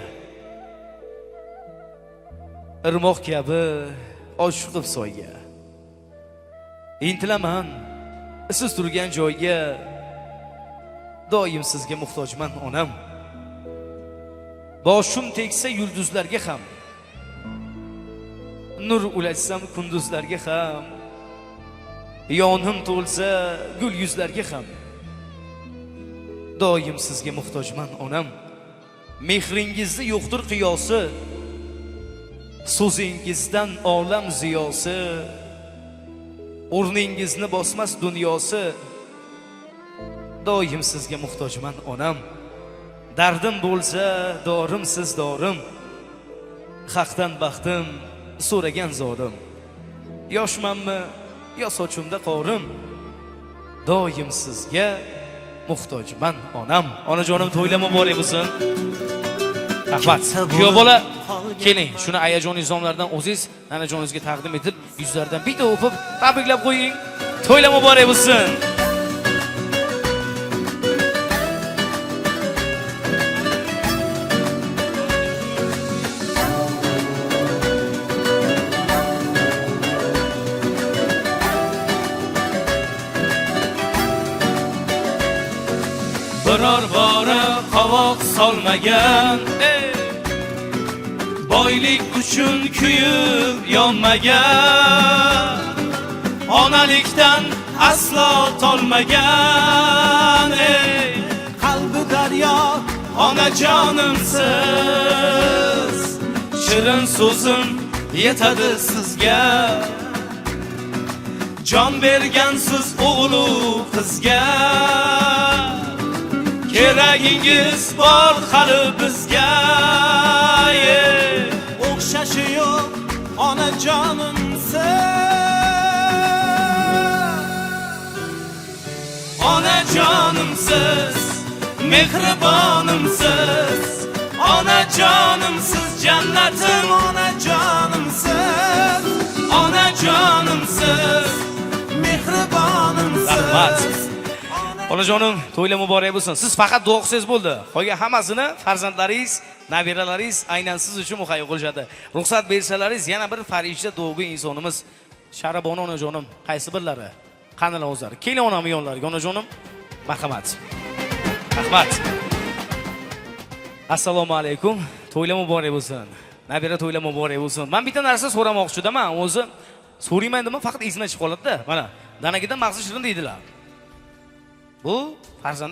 irmoq kabi oshiqib soyga, intilaman siz turgan joyga, doim sizga muhtojman onam. Boshim tegsa yulduzlarga ham, nur ulashsam kunduzlarga ham, yonim to'lsa gul yuzlarga ham, doim sizga muhtojman onam. Mehringizni yo'qdir qiyosi, so'zingizdan olam ziyosi, o'rningizni bosmas dunyosi, doim sizga muhtojman onam. Dardim bo'lsa dorim siz dorim, haqdan baxtim so'ragan zorim. Yoshmanmi yo sochimda qorim, doim sizga muhtojman onam. Onajonim to'ylar muborak bo'lsin. Rahmat. Kuyov bola, keling, shuni ayajon nizomlardan o'zingiz nanajoningizga taqdim etib, yuzlaridan bitta o'pib, tabriklab qo'ying. To'ylar muborak bo'lsin. Biror bora qovoq solmagan, boylik uchun kuyib yonmagan, onalikdan aslo tolmagan, qalbi daryo onajonimsiz, shirin so'zim yetadi sizga, jon bergansiz o'g'lu qizga, keragingiz bor hali bizga, o'xshashi yo'q onajonimsiz, onajonimsiz, mehribonimsiz, onajonimsiz, jannatim onajonimsiz, onajonimsiz, mehribonimsiz. Onajonim, to'ylar muborak bo'lsin. Siz faqat duo qilsangiz bo'ldi. Qolgan hammasini farzandlaringiz, nabiralaringiz aynan siz uchun muhayyo qilishadi. Ruxsat bersalaringiz yana bir farishta do'g'ri insonimiz Sharabona onajonim, qaysi birlari? Qanilar o'zlari? Keling onamning yonlariga onajonim. Marhamat. Rahmat. Assalomu alaykum. To'ylar muborak bo'lsin. Nabira to'ylar muborak bo'lsin. Men bitta narsa so'ramoqchiman. O'zi so'rayman dedim, faqat esimdan chiqib qoladi-da. Mana, danagidan mag'zi shirin deydilar. Bu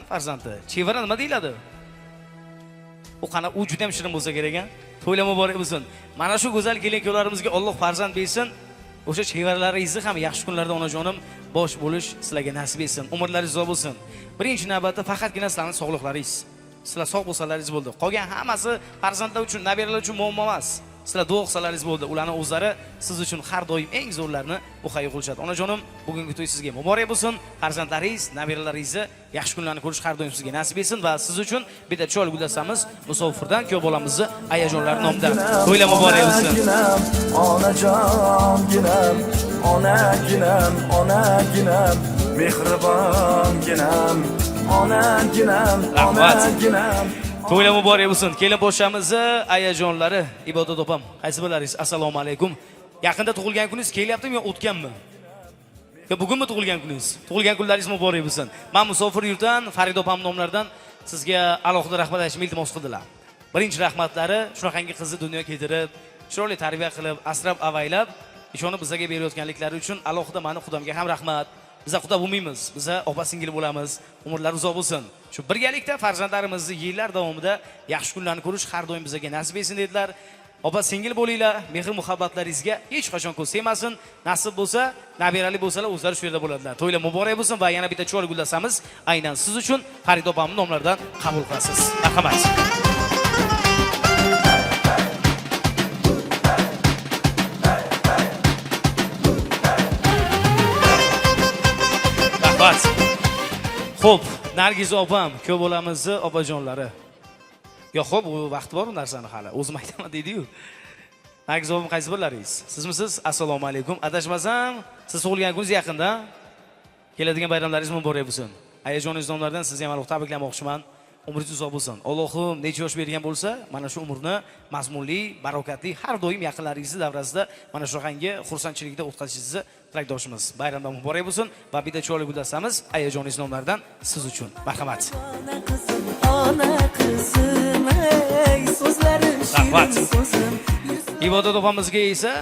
farzandi. Chevara nima deyiladi? U qana u juda ham shirin bo'lsa kerak ekan. To'ylar muborak bo'lsin. Mana shu go'zal kelin-kuyovlarimizga Alloh farzand bersin. O'sha chevaralaringizni ham yaxshi kunlarda onajonim bosh bo'lish sizlarga nasib etsin. Umrlaringiz uzoq bo'lsin. Birinchi navbatda faqatgina sizlarning sog'liqlaringiz. Sizlar sog' bo'lsalaringiz bo'ldi. Qolgan hammasi farzandlar uchun, nabiralar uchun muammo emas. Sizlar duo qilsalaringiz bo'ldi. Ularning o'zlari siz uchun har doim eng zo'rlarni muhayyo qilishadi. Onajonim, bugungi to'y sizga muborak bo'lsin. Farzandlaringiz, nabiralaringizni yaxshi kunlarni ko'rish har doim sizga nasib etsin va siz uchun bitta cho'l guldastamiz musofirdan kuyov bolamizni ayajonlar nomidan to'ylar muborak bo'lsin. Onajonginam, onaginam, onaginam, mehribonginam, onaginam, Rahmat. onaginam. To'ylar muborak bo'lsin. Kelin po'shamizni ayajonlari, Ibodat opam, qaysi birlaringiz? Assalomu alaykum. Yaqinda tug'ilgan kuningiz kelyaptimi yo o'tganmi? Yo bugunmi tug'ilgan kuningiz? Tug'ilgan kunlaringiz muborak bo'lsin. Men musofir yurtdan Farid opam nomlaridan sizga alohida rahmat aytishni iltimos qildilar. Birinchi rahmatlari shunaqangi qizni dunyoga keltirib, chiroyli tarbiya qilib, asrab avaylab, ishonib bizga berayotganliklari uchun alohida meni xudamga ham rahmat. Biz xudo bo'lmaymiz. Biz opa singil bo'lamiz. Umrlar uzoq bo'lsin. Shu birgalikda farzandlarimizni yillar davomida yaxshi kunlarni ko'rish har doim bizga nasib etsin dedilar. Opa singil bo'linglar, mehr muhabbatlaringizga hech qachon ko'z tegmasin. Nasib bo'lsa, nabirali bo'lsalar o'zlari shu yerda bo'ladilar. To'ylar muborak bo'lsin va yana bitta chiroyli gullasamiz aynan siz uchun Farid opamning nomlaridan qabul qilasiz. Marhamat. Xo'p, Nargiz opam, ko'p bo'lamizni opajonlari. Yo xo'p, u vaqt bor u narsani hali. O'zim aytaman deydi-yu. Nargiz opam qaysi birlaringiz? Sizmisiz? Assalomu alaykum. Adashmasam, siz tug'ilgan kuningiz yaqinda. Keladigan bayramlaringiz muborak bo'lsin. Ayajoningiz nomlaridan sizni ham tabriklamoqchiman. Umringiz uzoq bo'lsin. Allohim necha yosh bergan bo'lsa, mana shu umrni mazmunli, barokatli, har doim yaqinlaringizni davrasida mana shunaqangi xursandchilikda o'tkazishingizni tilakdoshimiz. Bayramlar muborak bo'lsin va bitta chiroyli gullasamiz ayajoningiz nomlaridan siz uchun. Marhamat. Rahmat. Ibodat opamizga esa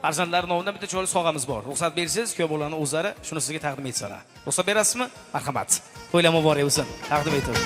farzandlar nomidan bitta chiroyli sovg'amiz bor. Ruxsat bersangiz, ko'plarning o'zlari shuni sizga taqdim etsalar. Ruxsat berasizmi? Marhamat. To'ylar muborak bo'lsin. Taqdim etib.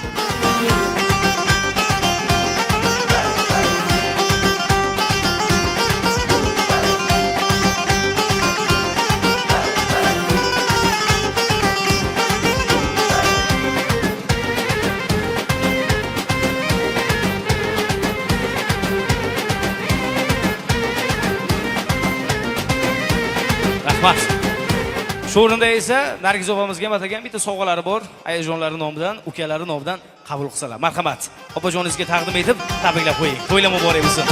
Rahmat. Shu o'rinda esa Nargiz opamizga ham atagan bitta sovg'alari bor. Ayajonlari nomidan, ukalari nomidan qabul qilsalar. Marhamat. Opajoningizga taqdim etib, tabriklab qo'ying. To'ylar muborak bo'lsin.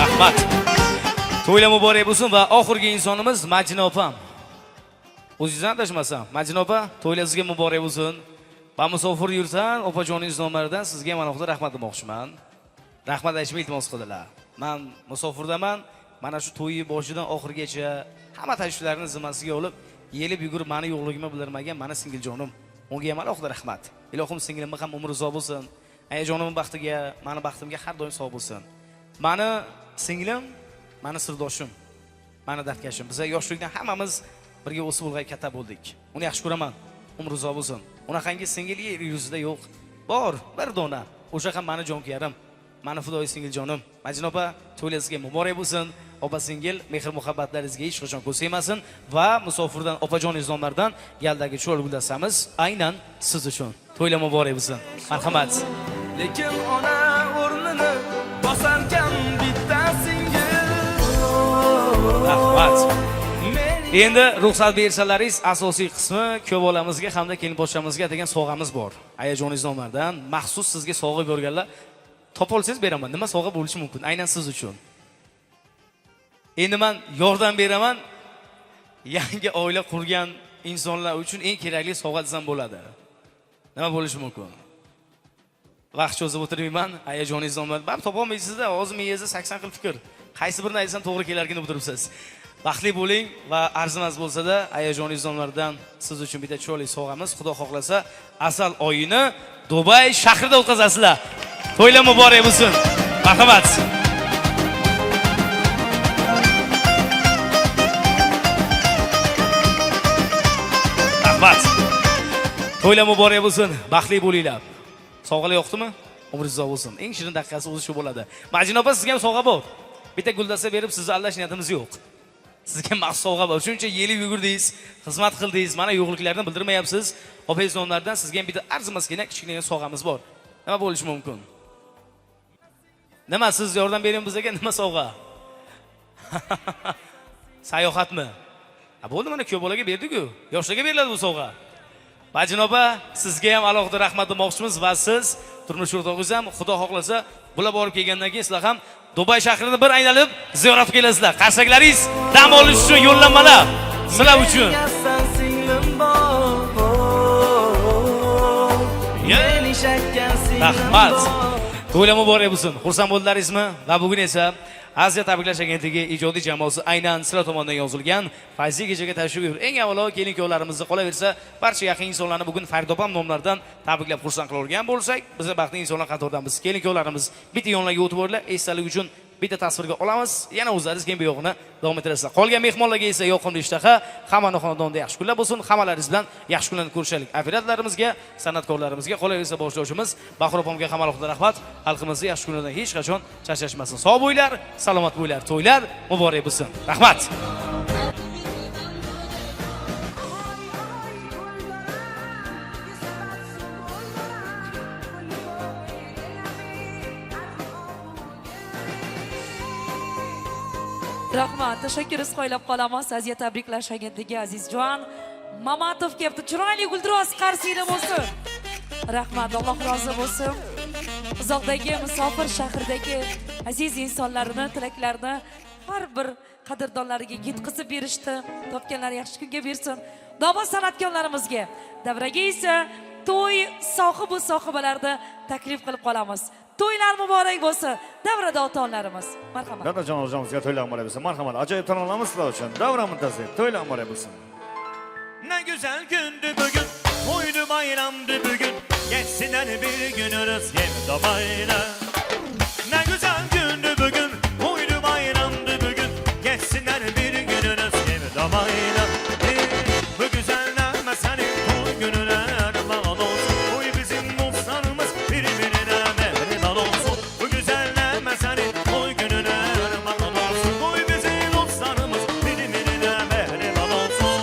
Rahmat. To'ylar muborak bo'lsin va oxirgi insonimiz Majina opam. O'zingizdan adashmasam, Majina opa, to'ylar sizga muborak bo'lsin. Va musofir yursan, opajoningiz nomlaridan sizga ham alohida rahmat demoqchiman. Rahmat aytishni iltimos qildilar. Men musofirdaman. Mana shu to'yi boshidan oxirigacha hamma tashvishlarni zimmasiga olib, yelib yugurib meni yo'qligimni bildirmagan meni singiljonim. Unga ham alohida rahmat. Ilohim singlimni ham umri uzoq bo'lsin. Ayajonimning baxtiga, meni baxtimga har doim sog' bo'lsin. Meni singlim, meni sirdoshim, meni dardkashim. Biz yoshlikdan hammamiz birga o'sib ulg'ayib katta bo'ldik. Uni yaxshi ko'raman. Umri uzoq bo'lsin. Unaqangi singil yer yuzida yo'q. Bor, bir dona. O'sha ham meni jonkiyarim. Meni fidoyi singiljonim. Majina opa, to'ylangizga muborak bo'lsin. Opa singil, mehr muhabbatlaringizga hech qachon ko'z tegmasin va musofirdan opajoningiz nomlaridan galdagi cho'l gullasamiz aynan siz uchun. To'ylar muborak bo'lsin. Marhamat. Lekin ona o'rnini bosarkan bitta singil. Rahmat. Endi ruxsat bersalaringiz asosiy qismi ko'p olamizga hamda kelin po'shamizga degan sovg'amiz bor. Ayajoningiz nomlaridan maxsus sizga sovg'a berganlar topolsangiz beraman. Nima sovg'a bo'lishi mumkin? Aynan siz uchun. Endi men yordam beraman. Yangi oila qurgan insonlar uchun eng kerakli sovg'a desam bo'ladi. Nima bo'lishi mumkin? Vaqt cho'zib o'tirmayman. Ayajoningiz nomlaridan baribir topolmaysizda, hozir miyangizda 80 xil fikr. Qaysi birini aytsam to'g'ri kelarligini o'tiribsiz. Baxtli bo'ling va arzimas bo'lsa-da, ayajoningiz nomlaridan siz uchun bitta chiroyli sovg'amiz. Xudo xohlasa, asal oyini Dubay shahrida o'tkazasizlar. To'ylar muborak bo'lsin. Marhamat. Rahmat. To'ylar muborak bo'lsin. Baxtli bo'linglar. Sovg'alar yoqdimi? Umringiz uzoq bo'lsin. Eng shirin daqiqasi o'zi shu bo'ladi. Majina opa, sizga ham sovg'a bor. Bitta guldasta berib sizni aldash niyatimiz yo'q. Sizga maxsus sovg'a bor. Shuncha yelib yugurdingiz, xizmat qildingiz, mana yo'qliklarini bildirmayapsiz. Opangiz nomlaridan sizga ham bitta arzimasgina kichkina sovg'amiz bor. Nima bo'lishi mumkin? Nima siz yordam bering bizga, nima sovg'a? Sayohatmi? Bo'ldi, mana ko'p bolaga berdik-ku. Yoshlarga beriladi bu sovg'a. Bajin opa, sizga ham alohida rahmat demoqchimiz va siz turmush o'rtog'ingiz ham xudo xohlasa bular borib kelgandan keyin sizlar ham Dubay shahrini bir aylanib ziyorat qilasizlar. Qarsaklaringiz dam olish uchun yo'llanmalar sizlar uchun. Rahmat. To'ylar muborak bo'lsin. Xursand bo'ldilaringizmi? Va bugun esa Aziya tabriklash agentligi ijodiy jamoasi aynan sizlar tomonidan yozilgan fayzli kechaga tashrif buyurdi. Eng avvalo kelin-kuyovlarimizni qolaversa, barcha yaqin insonlarni bugun Faridopam nomlaridan tabriklab xursand qilavergan bo'lsak, biz baxtli insonlar qatoridamiz. Kelin-kuyovlarimiz bitta yonlarga o'tib o'rlar, esdalik uchun bitta tasvirga olamiz. Yana o'zlaringiz keyin bu yo'g'ini davom ettirasizlar. Qolgan mehmonlarga esa yoqimli ishtaha, hammaning xonadonida yaxshi kunlar bo'lsin, hammalaringiz bilan yaxshi kunlarni ko'rishaylik. Operatorlarimizga, san'atkorlarimizga, qolaversa boshlovchimiz Bahor opamga ham alohida rahmat. Xalqimizga yaxshi kunlardan hech qachon charchashmasin. Sog' bo'linglar, salomat bo'linglar. To'ylar muborak bo'lsin. Rahmat. Rahmat, tashakkur izhoylab qolamiz. Aziya tabriklash agentligi Azizjon Mamatov kelibdi. Chiroyli guldiroz qarsiylar bo'lsin. Rahmat, Alloh rozi bo'lsin. Uzoqdagi musofir shahridagi aziz insonlarni, tilaklarini har bir qadrdonlariga yetkazib berishdi. Topganlari yaxshi kunga bersin. Davo san'atkorlarimizga, davraga esa to'y sohibi sohibalarni taklif qilib qolamiz. To'ylar muborak bo'lsin. Davrada ota-onalarimiz. Marhamat. Dadajon o'zimizga to'ylar muborak bo'lsin. Marhamat. Ajoyib tanlovlarimiz sizlar uchun. Davra muntazir. To'ylar muborak bo'lsin. Ne güzel gündü bugün, toydu bayramdı bugün. Geçsinler bir gün rızkı bayla. Ne güzel gündü bugün, toydu bayramdı bugün. Geçsinler bir gün rızkı bayla. Bu güzeller senin toy gününe armağan olsun. Toy bizim dostlarımız birbirine mehriban olsun. Bu güzeller senin toy gününe armağan olsun. Toy bizim dostlarımız birbirine mehriban olsun.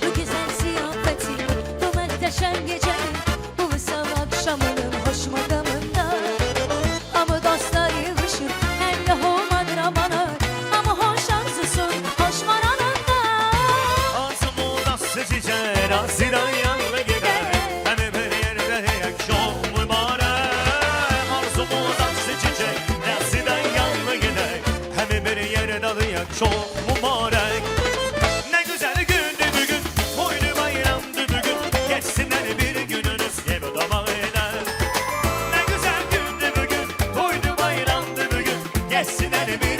Bu güzel ziyafeti, bu muhteşem gecenin, bu vısal akşamının hoş makamında. Ama dostlar yığışır, hem de homadır amanar. Ama hoş arzusun, hoş maranında. Ağzımı da sıçacak, razıdan yanına gider. Hem bir yerde çok mübarek. Ağzımı da sıçacak, razıdan yanına gider. Hem bir yerde çok mübarek. Ne güzel gündü bugün, toydu bayramdı bugün. Geçsinler bir gününüz gibi damağıyla. Ne güzel gündü bugün, toydu bayramdı bugün. Geçsinler bir